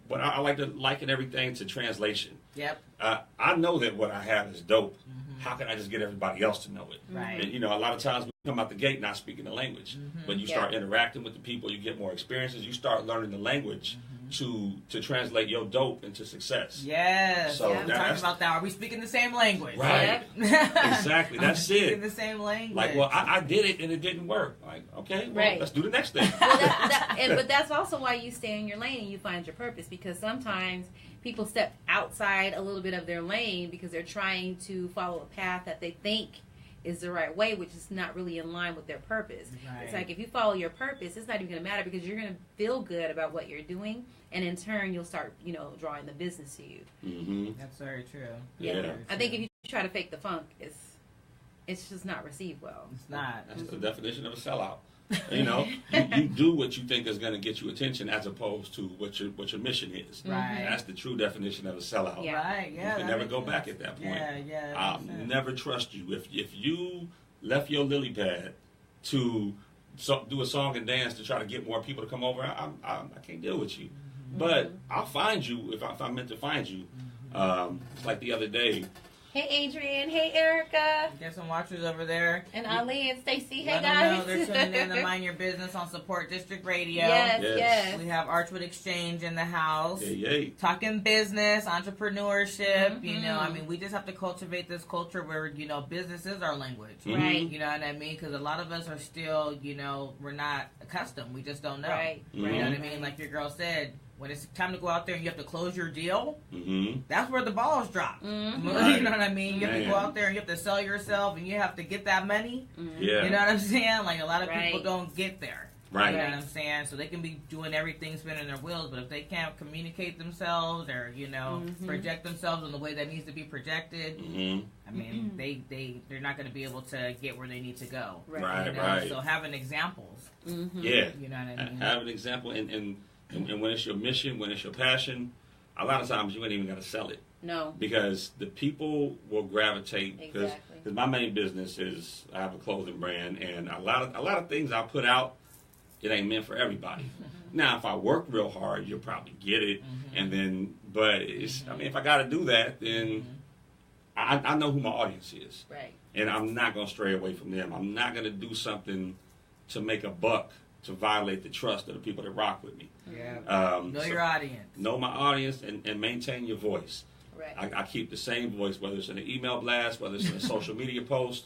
Speaker 2: But I like to liken everything to translation.
Speaker 1: Yep.
Speaker 2: I know that what I have is dope. How can I just get everybody else to know it?
Speaker 1: Right.
Speaker 2: And, a lot of times we come out the gate not speaking the language. When you start interacting with the people, you get more experiences. You start learning the language to translate your dope into success.
Speaker 1: Yes.
Speaker 2: So
Speaker 1: we're talking about that. Are we speaking the same language?
Speaker 2: Right. Exactly. That's it.
Speaker 1: Speaking the same language.
Speaker 2: Like, well, I did it and it didn't work. Like, okay, well, let's do the next thing.
Speaker 3: But that's also why you stay in your lane and you find your purpose, because sometimes people step outside a little bit of their lane because they're trying to follow a path that they think is the right way, which is not really in line with their purpose. Right. It's like if you follow your purpose, it's not even going to matter because you're going to feel good about what you're doing, and in turn you'll start, drawing the business to you.
Speaker 1: That's very true.
Speaker 2: Yeah.
Speaker 3: I think if you try to fake the funk, it's just not received well.
Speaker 1: It's not.
Speaker 2: That's the definition of a sellout. You do what you think is going to get you attention as opposed to what your mission is.
Speaker 1: Right.
Speaker 2: That's the true definition of a sellout.
Speaker 1: Yeah. Right. Yeah.
Speaker 2: You can never go back at that point.
Speaker 1: Yeah.
Speaker 2: I'll never trust you if you left your lily pad to do a song and dance to try to get more people to come over. I can't deal with you. But I'll find you if I'm meant to find you. It's like the other day.
Speaker 3: Hey, Adrian. Hey, Erica.
Speaker 1: Get some watchers over there.
Speaker 3: And Ali and Stacy. Hey,
Speaker 1: Let
Speaker 3: guys.
Speaker 1: them know they're tuning in to Mind Your Business on Support District Radio.
Speaker 3: Yes.
Speaker 1: We have Archwood Exchange in the house.
Speaker 2: Yay.
Speaker 1: Talking business, entrepreneurship. We just have to cultivate this culture where, business is our language.
Speaker 3: Right.
Speaker 1: You know what I mean? Because a lot of us are still, we're not accustomed. We just don't know.
Speaker 3: Right.
Speaker 1: You know what I mean? Like your girl said, when it's time to go out there and you have to close your deal, that's where the balls drop.
Speaker 2: Right.
Speaker 1: You know what I mean? You have to go out there and you have to sell yourself and you have to get that money.
Speaker 2: Yeah.
Speaker 1: You know what I'm saying? Like a lot of people don't get there.
Speaker 2: Right.
Speaker 1: You know what I'm saying? So they can be doing everything, spinning their wheels, but if they can't communicate themselves or, project themselves in the way that needs to be projected, I mean, they're not going to be able to get where they need to go.
Speaker 2: Right.
Speaker 1: So having examples.
Speaker 2: Yeah.
Speaker 1: You know what I mean?
Speaker 2: Have an example and when it's your mission, when it's your passion, a lot of times you ain't even got to sell it.
Speaker 3: No.
Speaker 2: Because the people will gravitate. Because
Speaker 3: Exactly.
Speaker 2: my main business is I have a clothing brand, and a lot of things I put out, it ain't meant for everybody. Now, if I work real hard, you'll probably get it. And then, but if I got to do that, then I know who my audience is.
Speaker 3: Right.
Speaker 2: And I'm not going to stray away from them. I'm not going to do something to make a buck to violate the trust of the people that rock with me.
Speaker 1: Yeah. Know your audience.
Speaker 2: Know my audience and maintain your voice.
Speaker 3: Right.
Speaker 2: I keep the same voice, whether it's in an email blast, whether it's in a social media post,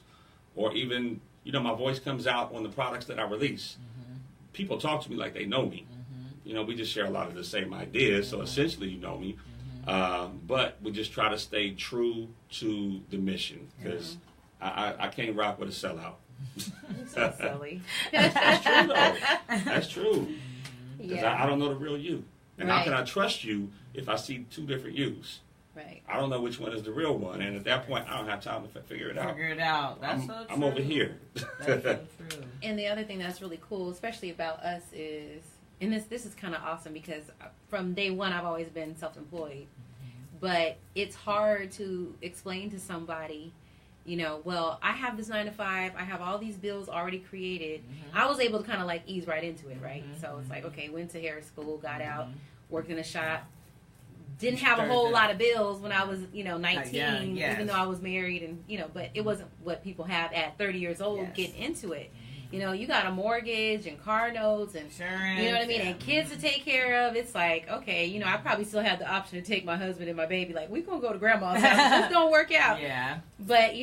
Speaker 2: or even, my voice comes out on the products that I release. People talk to me like they know me. We just share a lot of the same ideas, so essentially you know me. But we just try to stay true to the mission, because I can't rock with a sellout.
Speaker 3: So silly.
Speaker 2: That's true, though. That's true. Because
Speaker 3: Yeah.
Speaker 2: I don't know the real you. And how can I trust you if I see 2 different yous?
Speaker 3: Right.
Speaker 2: I don't know which one is the real one, and at that point, I don't have time to figure it out.
Speaker 1: That's so true.
Speaker 2: I'm over here.
Speaker 1: That's so true.
Speaker 3: And the other thing that's really cool, especially about us, is, and this is kind of awesome because from day one I've always been self-employed, but it's hard to explain to somebody, you know, well, I have this 9 to 5, I have all these bills already created. I was able to kind of like ease right into it, right? So it's like, okay, went to hair school, got out, worked in a shop. Didn't have a whole lot of bills when I was, 19, even though I was married, and but it wasn't what people have at 30 years old getting into it. You got a mortgage and car notes and
Speaker 1: insurance,
Speaker 3: you know what I mean, and kids to take care of. It's like, okay, I probably still have the option to take my husband and my baby. Like, we're gonna go to grandma's house. This don't work out.
Speaker 1: Yeah.
Speaker 3: But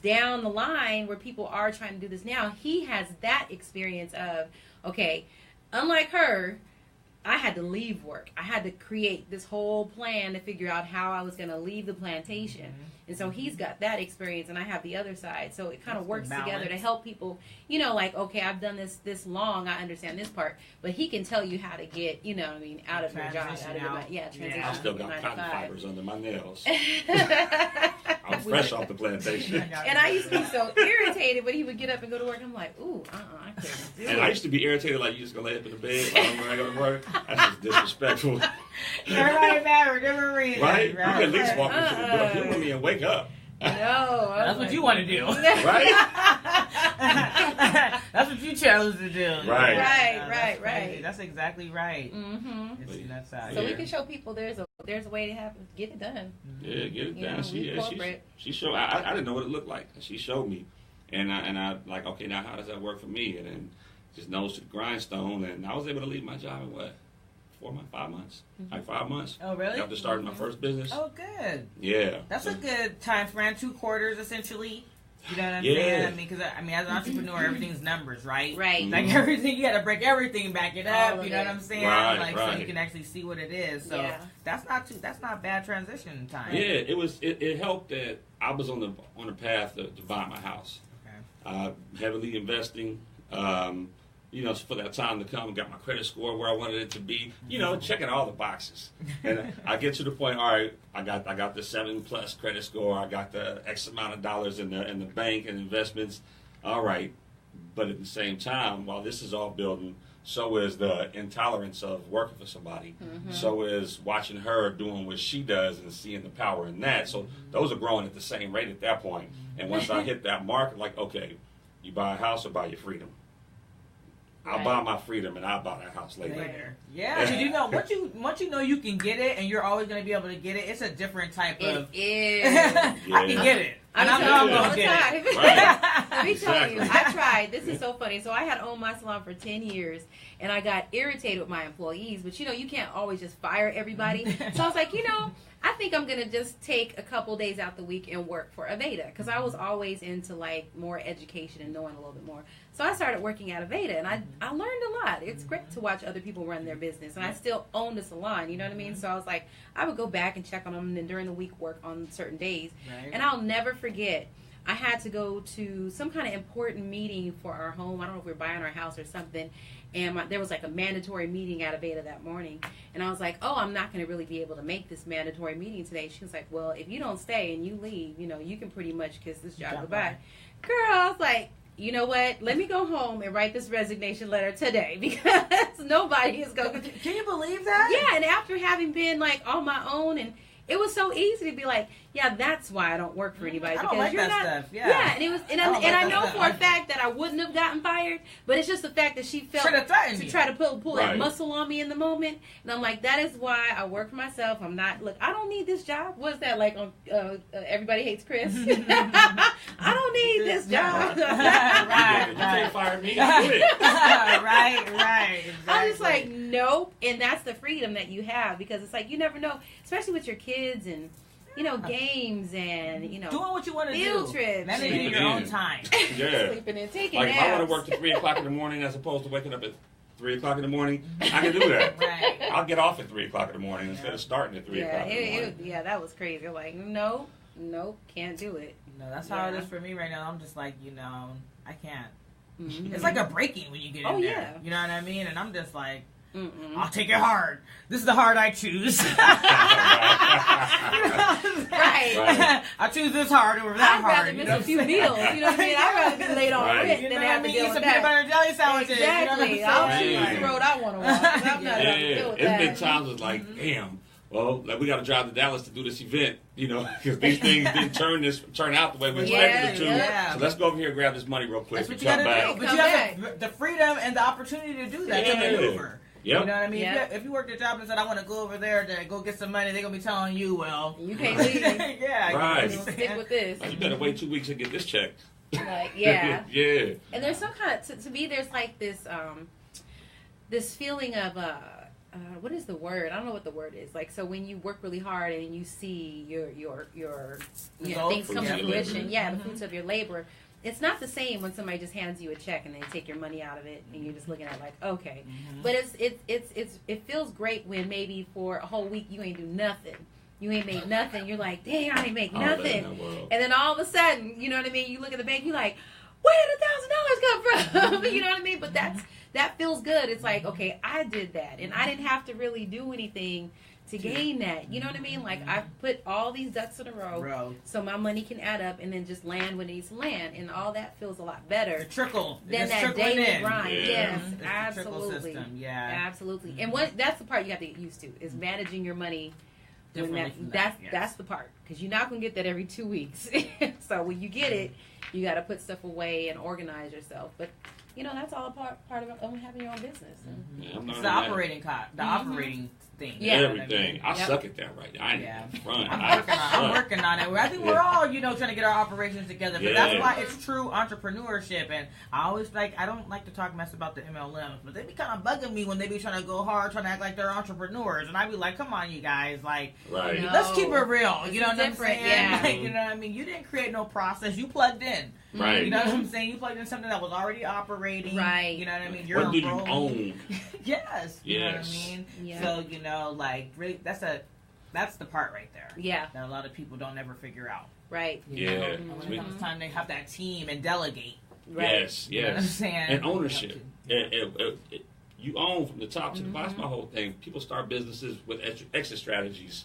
Speaker 3: down the line where people are trying to do this now, he has that experience of, okay, unlike her, I had to leave work. I had to create this whole plan to figure out how I was going to leave the plantation. And so he's got that experience, and I have the other side. So it kind of works together to help people, like, okay, I've done this long. I understand this part. But he can tell you how to get, out of your job. Transition.
Speaker 2: I still got cotton fibers under my nails. I'm fresh off the plantation.
Speaker 3: And I used to be so irritated when he would get up and go to work. I'm like, ooh, I couldn't do it.
Speaker 2: And I used to be irritated, like, you just going to lay up in the bed when I go to work? That's just disrespectful.
Speaker 1: Everybody mad for different reasons.
Speaker 2: Right? You can at least walk me to the door. If you want me and wake up.
Speaker 3: No.
Speaker 1: That's what you want to do.
Speaker 2: Right?
Speaker 1: That's what you chose to do.
Speaker 2: Right.
Speaker 3: Right.
Speaker 1: That's exactly right. That's how.
Speaker 3: So we can show people there's a way to get it done.
Speaker 2: Yeah, get it done. She showed. I didn't know what it looked like. She showed me, and I like, okay, now how does that work for me? And then just nose to the grindstone, and I was able to leave my job in 5 months. Like 5 months.
Speaker 1: Oh, really?
Speaker 2: After starting my first business.
Speaker 1: Oh, good.
Speaker 2: Yeah.
Speaker 1: That's a good time span. 2 quarters, essentially. You know what I'm saying? Because as an entrepreneur, everything's numbers, right?
Speaker 3: Right.
Speaker 1: Like everything, you got to break everything, back it up. You know what I'm saying?
Speaker 2: Right.
Speaker 1: So you can actually see what it is. So that's not bad transition time.
Speaker 2: Yeah, it helped that I was on the path to buy my house. Okay. Heavily investing. For that time to come, got my credit score where I wanted it to be, checking all the boxes. And I get to the point, all right, I got the 7+ credit score, I got the X amount of dollars in the bank and investments. All right. But at the same time, while this is all building, so is the intolerance of working for somebody. So is watching her doing what she does and seeing the power in that. So those are growing at the same rate at that point. And once I hit that mark, like, okay, you buy a house or buy your freedom. I'll buy my freedom and I'll buy that house later.
Speaker 1: Yeah, because once you know you can get it and you're always going to be able to get it, it's a different type of.
Speaker 3: It is.
Speaker 1: I can get it.
Speaker 3: I'm
Speaker 1: going to get it.
Speaker 3: Right. Let me tell you, I tried. This is so funny. So I had owned my salon for 10 years, and I got irritated with my employees. But, you can't always just fire everybody. So I was like, I think I'm going to just take a couple days out the week and work for Aveda, because I was always into, like, more education and knowing a little bit more. So I started working at Aveda, and I learned a lot. It's great to watch other people run their business, and I still owned a salon, you know what I mean? So I was like, I would go back and check on them, and then during the week work on certain days. Right. And I'll never forget, I had to go to some kind of important meeting for our home. I don't know if we were buying our house or something, and there was like a mandatory meeting at Aveda that morning. And I was like, oh, I'm not going to really be able to make this mandatory meeting today. She was like, well, if you don't stay and you leave, you can pretty much kiss this job goodbye. Girl, I was like, you know what? Let me go home and write this resignation letter today, because nobody is going to.
Speaker 1: Can you believe that?
Speaker 3: Yeah, and after having been like on my own, and it was so easy to be like, yeah, that's why I don't work for anybody,
Speaker 1: I
Speaker 3: because
Speaker 1: don't like
Speaker 3: you're
Speaker 1: that
Speaker 3: not.
Speaker 1: Stuff.
Speaker 3: Yeah, and it was, and I know for a fact that I wouldn't have gotten fired, but it's just the fact that she felt to try to pull that muscle on me in the moment, and I'm like, that is why I work for myself. I'm not. Look, I don't need this job. What's that like on Everybody Hates Chris? I don't need this job.
Speaker 1: Right.
Speaker 2: You can't fire me. I quit.
Speaker 1: Right. Exactly.
Speaker 3: I'm just like, nope, and that's the freedom that you have, because it's like you never know, especially with your kids and. Games and,
Speaker 1: doing what you want to do.
Speaker 3: Field trips.
Speaker 1: Managing your own time.
Speaker 2: Yeah.
Speaker 3: Sleeping and taking
Speaker 2: naps. If I want to work to 3 o'clock in the morning as opposed to waking up at 3 o'clock in the morning, I can do that.
Speaker 1: Right.
Speaker 2: I'll get off at 3 o'clock in the morning instead of starting at 3 o'clock in the morning.
Speaker 3: Yeah, that was crazy. I'm like, nope, can't do it.
Speaker 1: No, that's how it is for me right now. I'm just like, I can't. Mm-hmm. It's like a breaking when you get in there. Yeah. You know what I mean? And I'm just like, I'll take it hard. This is the hard I choose.
Speaker 3: Right.
Speaker 1: I choose this hard over that
Speaker 3: I'd
Speaker 1: hard.
Speaker 3: rather miss a few meals. You know what I mean? I'd rather be late on rent than have to deal with
Speaker 1: some peanut butter
Speaker 3: that.
Speaker 1: and jelly sandwiches.
Speaker 3: Exactly.
Speaker 1: You know what I'm
Speaker 3: I'll
Speaker 1: saying?
Speaker 3: choose the road I want to walk. 'Cause I'm not about to deal with
Speaker 2: It's
Speaker 3: that.
Speaker 2: been times it's like, damn. Well, like we got to drive to Dallas to do this event, because these things didn't turn out the way we expected them to.
Speaker 1: Yeah.
Speaker 2: So let's go over here and grab this money real quick.
Speaker 1: That's what
Speaker 2: and
Speaker 1: you got
Speaker 2: come
Speaker 1: to
Speaker 2: back.
Speaker 1: do. But
Speaker 3: Come
Speaker 1: you have the freedom and the opportunity to do that, to maneuver.
Speaker 2: Yep.
Speaker 1: You know what I mean?
Speaker 3: Yep.
Speaker 1: If you worked a job and said, I want to go over there to go get some money, they're going to be telling you, well,
Speaker 3: You can't leave.
Speaker 1: yeah.
Speaker 2: Right.
Speaker 1: You know what I'm
Speaker 3: Stick
Speaker 1: saying?
Speaker 3: with this.
Speaker 2: You better wait 2 weeks and get this check.
Speaker 3: Like, yeah.
Speaker 2: Yeah.
Speaker 3: And there's some kind of, to me, there's like this, this feeling of, what is the word? I don't know what the word is. Like, so when you work really hard and you see your things come to fruition, the fruits of your labor, it's not the same when somebody just hands you a check and they take your money out of it and you're just looking at it like, okay. But it feels great when maybe for a whole week you ain't do nothing. You ain't made nothing. You're like, dang, I ain't make nothing. And then all of a sudden, you know what I mean? You look at the bank, you're like, where did $1,000 come from? You know what I mean? But that feels good. It's like, okay, I did that, and I didn't have to really do anything to gain that. You know what I mean? Like, I've put all these ducks in a row so my money can add up and then just land when it needs to land, and all that feels a lot better
Speaker 1: The trickle.
Speaker 3: than
Speaker 1: It's
Speaker 3: that
Speaker 1: trickling
Speaker 3: daily
Speaker 1: in.
Speaker 3: grind.
Speaker 2: Yeah.
Speaker 3: Yes,
Speaker 1: It's the trickle
Speaker 3: absolutely.
Speaker 1: system, yeah.
Speaker 3: Absolutely. And that's the part you have to get used to, is managing your money.
Speaker 1: Differently from that,
Speaker 3: That's the part, because you're not going to get that every 2 weeks. So when you get it, you got to put stuff away and organize yourself. But that's all a part of having your own business.
Speaker 1: It's the operating operating thing.
Speaker 3: Yeah.
Speaker 2: Everything. I suck at that right now. I ain't front.
Speaker 1: I'm working on it. I think we're all, trying to get our operations together. But that's
Speaker 2: Yeah.
Speaker 1: why it's true entrepreneurship. And I don't like to talk mess about the MLMs, but they be kind of bugging me when they be trying to go hard, trying to act like they're entrepreneurs. And I be like, come on, you guys. Like,
Speaker 2: Right.
Speaker 1: let's keep it real. You know what I'm
Speaker 3: different,
Speaker 1: saying?
Speaker 3: yeah.
Speaker 1: Like, you know what I mean? You didn't create no process. You plugged in.
Speaker 2: Right.
Speaker 1: You know what I'm saying? You plugged in something that was already operating.
Speaker 3: Right.
Speaker 1: You know what I mean?
Speaker 2: What do you
Speaker 1: enrolling.
Speaker 2: own?
Speaker 1: Yes. You know what I
Speaker 2: Yes.
Speaker 1: mean?
Speaker 3: Yeah.
Speaker 1: So, really, that's the part right there.
Speaker 3: Yeah.
Speaker 1: That a lot of people don't ever figure out.
Speaker 3: Right.
Speaker 1: You
Speaker 2: Yeah.
Speaker 1: know? And when it comes time, they have that team and delegate.
Speaker 3: Right.
Speaker 2: Yes,
Speaker 1: You know what I'm
Speaker 2: yes.
Speaker 1: saying?
Speaker 2: And ownership. You own from the top to the bottom. That's my whole thing. People start businesses with exit strategies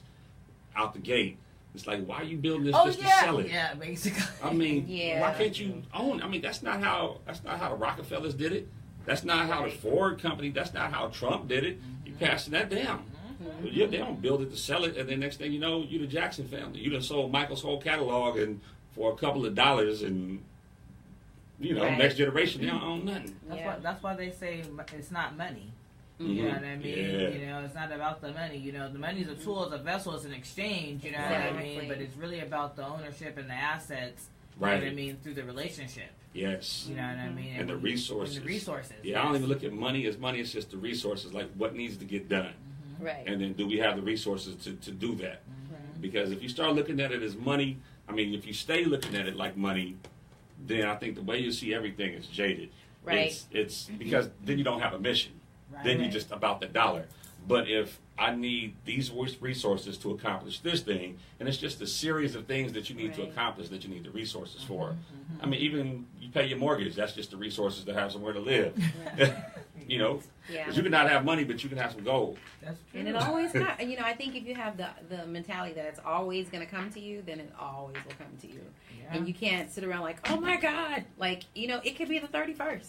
Speaker 2: out the gate. It's like, why are you building this just to sell it?
Speaker 1: Yeah, basically.
Speaker 2: I mean,
Speaker 3: Yeah.
Speaker 2: why can't you own? I mean, that's not how the Rockefellers did it. That's not how the Ford company. That's not how Trump did it. You passing that down. Yeah, they don't build it to sell it, and then next thing you know, you the Jackson family. You done sold Michael's whole catalog and for a couple of dollars, and
Speaker 3: Right.
Speaker 2: next generation they don't own nothing.
Speaker 1: That's why they say it's not money.
Speaker 2: Mm-hmm.
Speaker 1: You know what I mean?
Speaker 2: Yeah.
Speaker 1: It's not about the money. The money's a tool, it's a vessel, it's an exchange. You know what I mean?
Speaker 3: Exactly.
Speaker 1: But it's really about the ownership and the assets.
Speaker 2: Right.
Speaker 1: You know what I mean? Through the relationship.
Speaker 2: Yes.
Speaker 1: You know what I mean?
Speaker 2: And the resources.
Speaker 1: And the resources.
Speaker 2: Yeah, I don't even look at money as money. It's just the resources, like what needs to get done.
Speaker 3: Right.
Speaker 2: And then do we have the resources to do that? Because if you start looking at it as money, I mean, if you stay looking at it like money, then I think the way you see everything is jaded.
Speaker 3: Right.
Speaker 2: It's because then you don't have a mission.
Speaker 1: Right.
Speaker 2: Then you're just about the dollar. But if I need these resources to accomplish this thing, and it's just a series of things that you need to
Speaker 3: Right.
Speaker 2: accomplish that you need the resources for. I mean, even you pay your mortgage, that's just the resources to have somewhere to live.
Speaker 3: Yeah.
Speaker 2: Because you can not have money, but you can have some gold.
Speaker 1: That's true.
Speaker 3: And it always I think if you have the mentality that it's always going to come to you, then it always will come to you.
Speaker 1: Yeah.
Speaker 3: And you can't sit around like, oh my God, like, it could be the 31st.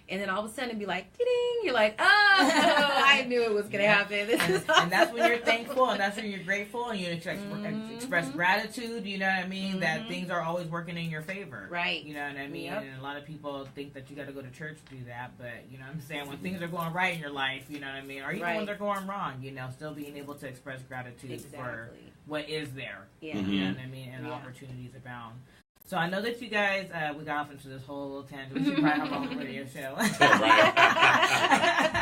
Speaker 3: And then all of a sudden be like, ding, you're like, oh, I knew it was going to happen. This is awesome.
Speaker 1: And that's when you're thankful, and that's when you're grateful, and you express gratitude. You know what I mean? That things are always working in your favor.
Speaker 3: Right.
Speaker 1: You know what I mean?
Speaker 3: Yep.
Speaker 1: And a lot of people think that you got to go to church to do that, but you know what I'm saying? When things are going right in your life, you know what I mean? Or even when
Speaker 3: Right.
Speaker 1: they're going wrong, still being able to express gratitude for
Speaker 3: Exactly.
Speaker 1: what is there.
Speaker 3: Yeah.
Speaker 1: You know what I mean? And
Speaker 3: Yeah.
Speaker 1: opportunities abound. So I know that you guys, we got off into this whole little tangent. We should probably have a whole radio show.
Speaker 2: Right.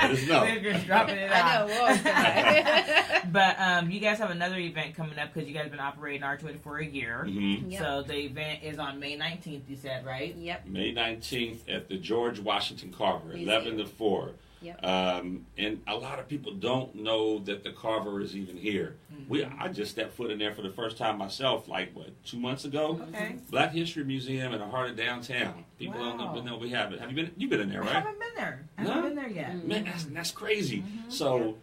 Speaker 2: Let us know.
Speaker 1: We're just dropping it out.
Speaker 3: I know. We're always gonna-
Speaker 1: But you guys have another event coming up because you guys have been operating Archwood for a year.
Speaker 2: Mm-hmm.
Speaker 3: Yep.
Speaker 1: So the event is on May 19th, you said, right?
Speaker 3: Yep.
Speaker 2: May 19th at the George Washington Carver,
Speaker 3: Museum.
Speaker 2: 11 to 4.
Speaker 3: Yep.
Speaker 2: And a lot of people don't know that the Carver is even here. I just stepped foot in there for the first time myself, like, 2 months ago?
Speaker 1: Okay.
Speaker 2: Black History Museum in the heart of downtown. People don't know we have it. Have you been? You've been in there, right?
Speaker 1: I haven't been there. I haven't been there yet.
Speaker 2: Man, that's crazy. So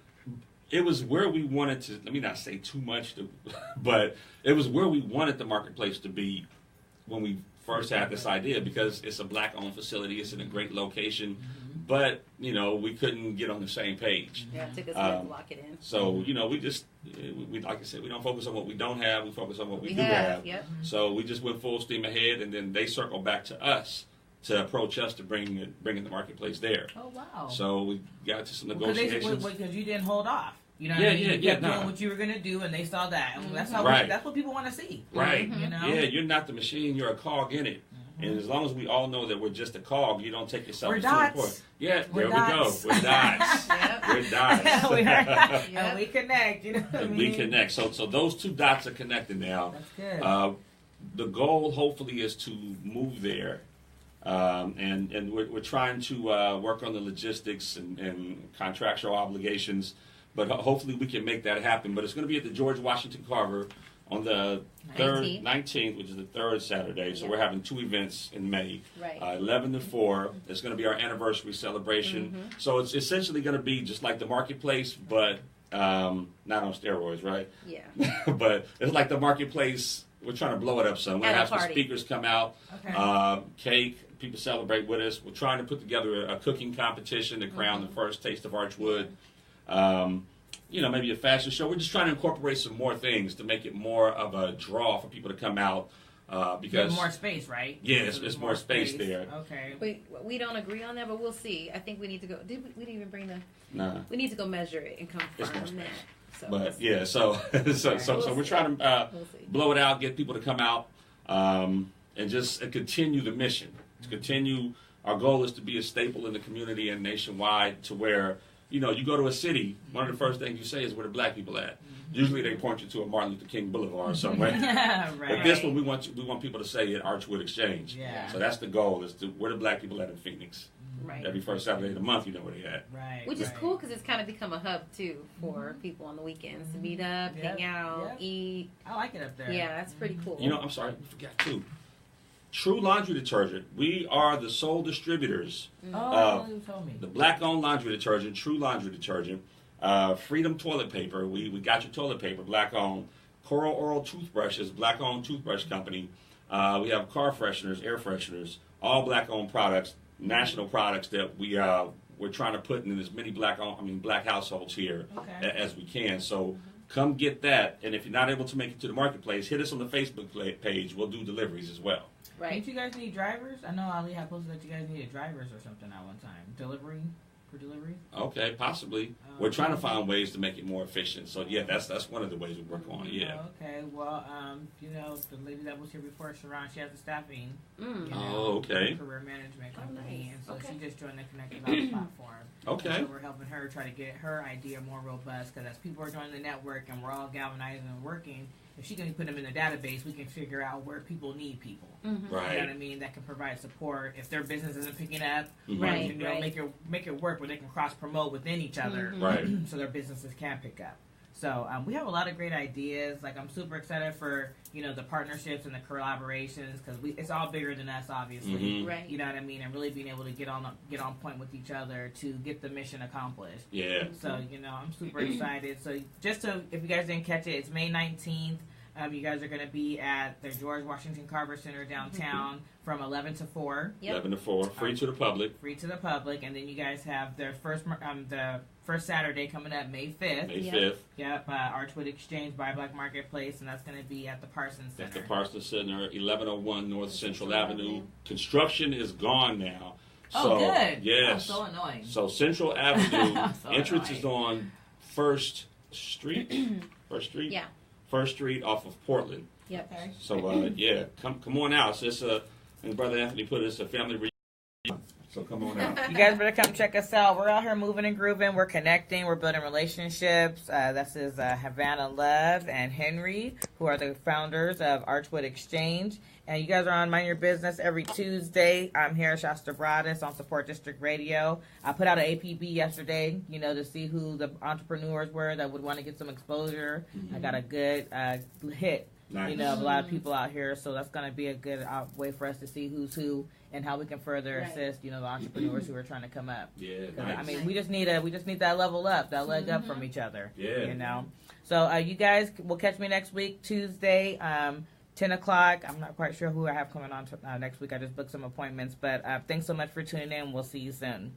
Speaker 2: it was where we wanted to, let me not say too much, but it was where we wanted the marketplace to be when we first had this idea, because it's a black-owned facility. It's in a great location. But, we couldn't get on the same page.
Speaker 3: Yeah, it took us a minute to lock it in.
Speaker 2: So, we like I said, we don't focus on what we don't have. We focus on what we do have.
Speaker 3: Yep.
Speaker 2: So we just went full steam ahead, and then they circled back to us to approach us to bring in the marketplace there.
Speaker 1: Oh, wow.
Speaker 2: So we got to some negotiations.
Speaker 1: Because you didn't hold off. You know
Speaker 2: Yeah,
Speaker 1: what I mean?
Speaker 2: yeah,
Speaker 1: You kept
Speaker 2: yeah,
Speaker 1: doing
Speaker 2: nah.
Speaker 1: what you were going to do, and they saw that. And that's what people want to see.
Speaker 2: Right.
Speaker 1: You know?
Speaker 2: Yeah, you're not the machine. You're a cog in it. And as long as we all know that we're just a cog, you don't take yourself
Speaker 1: We're
Speaker 2: too
Speaker 1: dots.
Speaker 2: important. Yeah,
Speaker 1: We're
Speaker 2: there
Speaker 1: dots.
Speaker 2: we go. We're dots.
Speaker 3: Yep.
Speaker 2: We're dots.
Speaker 1: And we connect. You know what I
Speaker 2: And
Speaker 1: mean?
Speaker 2: we connect. So those two dots are connected now.
Speaker 1: That's good.
Speaker 2: The goal, hopefully, is to move there. And we're trying to work on the logistics and contractual obligations. But hopefully we can make that happen. But it's going to be at the George Washington Carver on the 19th, which is the third Saturday. So we're having 2 events in May.
Speaker 3: Right.
Speaker 2: 11 to 4. It's going to be our anniversary celebration. So it's essentially going to be just like the marketplace, but not on steroids, right?
Speaker 3: Yeah.
Speaker 2: But it's like the marketplace. We're trying to blow it up some. We're going to have some speakers come out, cake, people celebrate with us. We're trying to put together a cooking competition to crown the first taste of Archwood. Maybe a fashion show. We're just trying to incorporate some more things to make it more of a draw for people to come out. Because
Speaker 1: there's more space, right?
Speaker 2: Yeah, it's more space there.
Speaker 1: Okay.
Speaker 3: We don't agree on that, but we'll see. I think we need to go. We didn't even bring the.
Speaker 2: Nah.
Speaker 3: We need to go measure it and confirm that. So
Speaker 2: but yeah, so we're trying to blow it out, get people to come out, and just continue the mission. To continue, our goal is to be a staple in the community and nationwide, to where you go to a city, one of the first things you say is, where the black people at? Usually they point you to a Martin Luther King Boulevard somewhere.
Speaker 1: Right.
Speaker 2: But this one we want people to say at Archwood Exchange.
Speaker 1: Yeah.
Speaker 2: So that's the goal, is to where the black people at in Phoenix.
Speaker 3: Right.
Speaker 2: Every first Saturday of the month, you know where they at.
Speaker 1: Right.
Speaker 3: Which is cool, because it's kind of become a hub too for people on the weekends to meet up, hang out, eat.
Speaker 1: I like it up there.
Speaker 3: Yeah, that's pretty cool.
Speaker 2: I'm sorry, I forgot too. True Laundry Detergent. We are the sole distributors of
Speaker 1: you told me.
Speaker 2: the black-owned laundry detergent, True Laundry Detergent. Freedom Toilet Paper. We got your toilet paper, black-owned. Coral Oral Toothbrushes, black-owned toothbrush company. We have car fresheners, air fresheners, all black-owned products, national products that we're trying to put in as many black households here as we can. So come get that. And if you're not able to make it to the marketplace, hit us on the Facebook page. We'll do deliveries as well.
Speaker 3: Right.
Speaker 1: Don't you guys need drivers? I know Ali had posted that you guys needed drivers or something at one time. Delivery? Okay,
Speaker 2: possibly. We're trying to find ways to make it more efficient. So yeah, that's one of the ways we work on it. Yeah.
Speaker 1: Okay. Well, the lady that was here before, Sharon, she has a staffing. Career management company, and so she just joined the Connected House platform.
Speaker 2: Okay.
Speaker 1: And so we're helping her try to get her idea more robust, because as people are joining the network and we're all galvanizing and working, if she can put them in the database, we can figure out where people need people.
Speaker 2: Right.
Speaker 1: You know what I mean? That can provide support. If their business isn't picking up,
Speaker 3: Right.
Speaker 1: make it work where they can cross promote within each other,
Speaker 2: right?
Speaker 1: So their businesses can pick up. So we have a lot of great ideas. Like, I'm super excited for the partnerships and the collaborations, because it's all bigger than us, obviously.
Speaker 3: Right.
Speaker 1: You know what I mean? And really being able to get on point with each other to get the mission accomplished.
Speaker 2: Yeah.
Speaker 1: So I'm super excited. So if you guys didn't catch it, it's May 19th. You guys are going to be at the George Washington Carver Center downtown from 11 to 4.
Speaker 2: Yep. 11 to 4, free to the public.
Speaker 1: Free to the public, and then you guys have the first Saturday coming up, May 5th.
Speaker 2: May 5th.
Speaker 1: Yep, Archwood Exchange by Black Marketplace, and that's going to be at the Parsons Center.
Speaker 2: At the Parsons Center, 1101 North Central Avenue. Construction is gone now.
Speaker 1: So, good.
Speaker 2: Yes.
Speaker 1: I'm so annoying.
Speaker 2: So Central Avenue, entrance is on First Street. First Street?
Speaker 3: Yeah.
Speaker 2: First Street off of Portland.
Speaker 3: Yep.
Speaker 1: Okay.
Speaker 2: So, come on out. So it's and Brother Anthony put it, it's a family reunion. So come on out.
Speaker 1: You guys better come check us out. We're out here moving and grooving. We're connecting. We're building relationships. This is Havana Love and Henry, who are the founders of Archwood Exchange. And you guys are on Mind Your Business every Tuesday. I'm here at Shasta Broadus on Support District Radio. I put out an APB yesterday, to see who the entrepreneurs were that would want to get some exposure. I got a good hit.
Speaker 2: Nice.
Speaker 1: A lot of people out here, so that's going to be a good way for us to see who's who and how we can further assist, the entrepreneurs who are trying to come up.
Speaker 2: Yeah, nice.
Speaker 1: I mean, we just need that level up, that leg up from each other.
Speaker 2: Yeah.
Speaker 1: So you guys will catch me next week, Tuesday, 10 o'clock. I'm not quite sure who I have coming on next week. I just booked some appointments, but thanks so much for tuning in. We'll see you soon.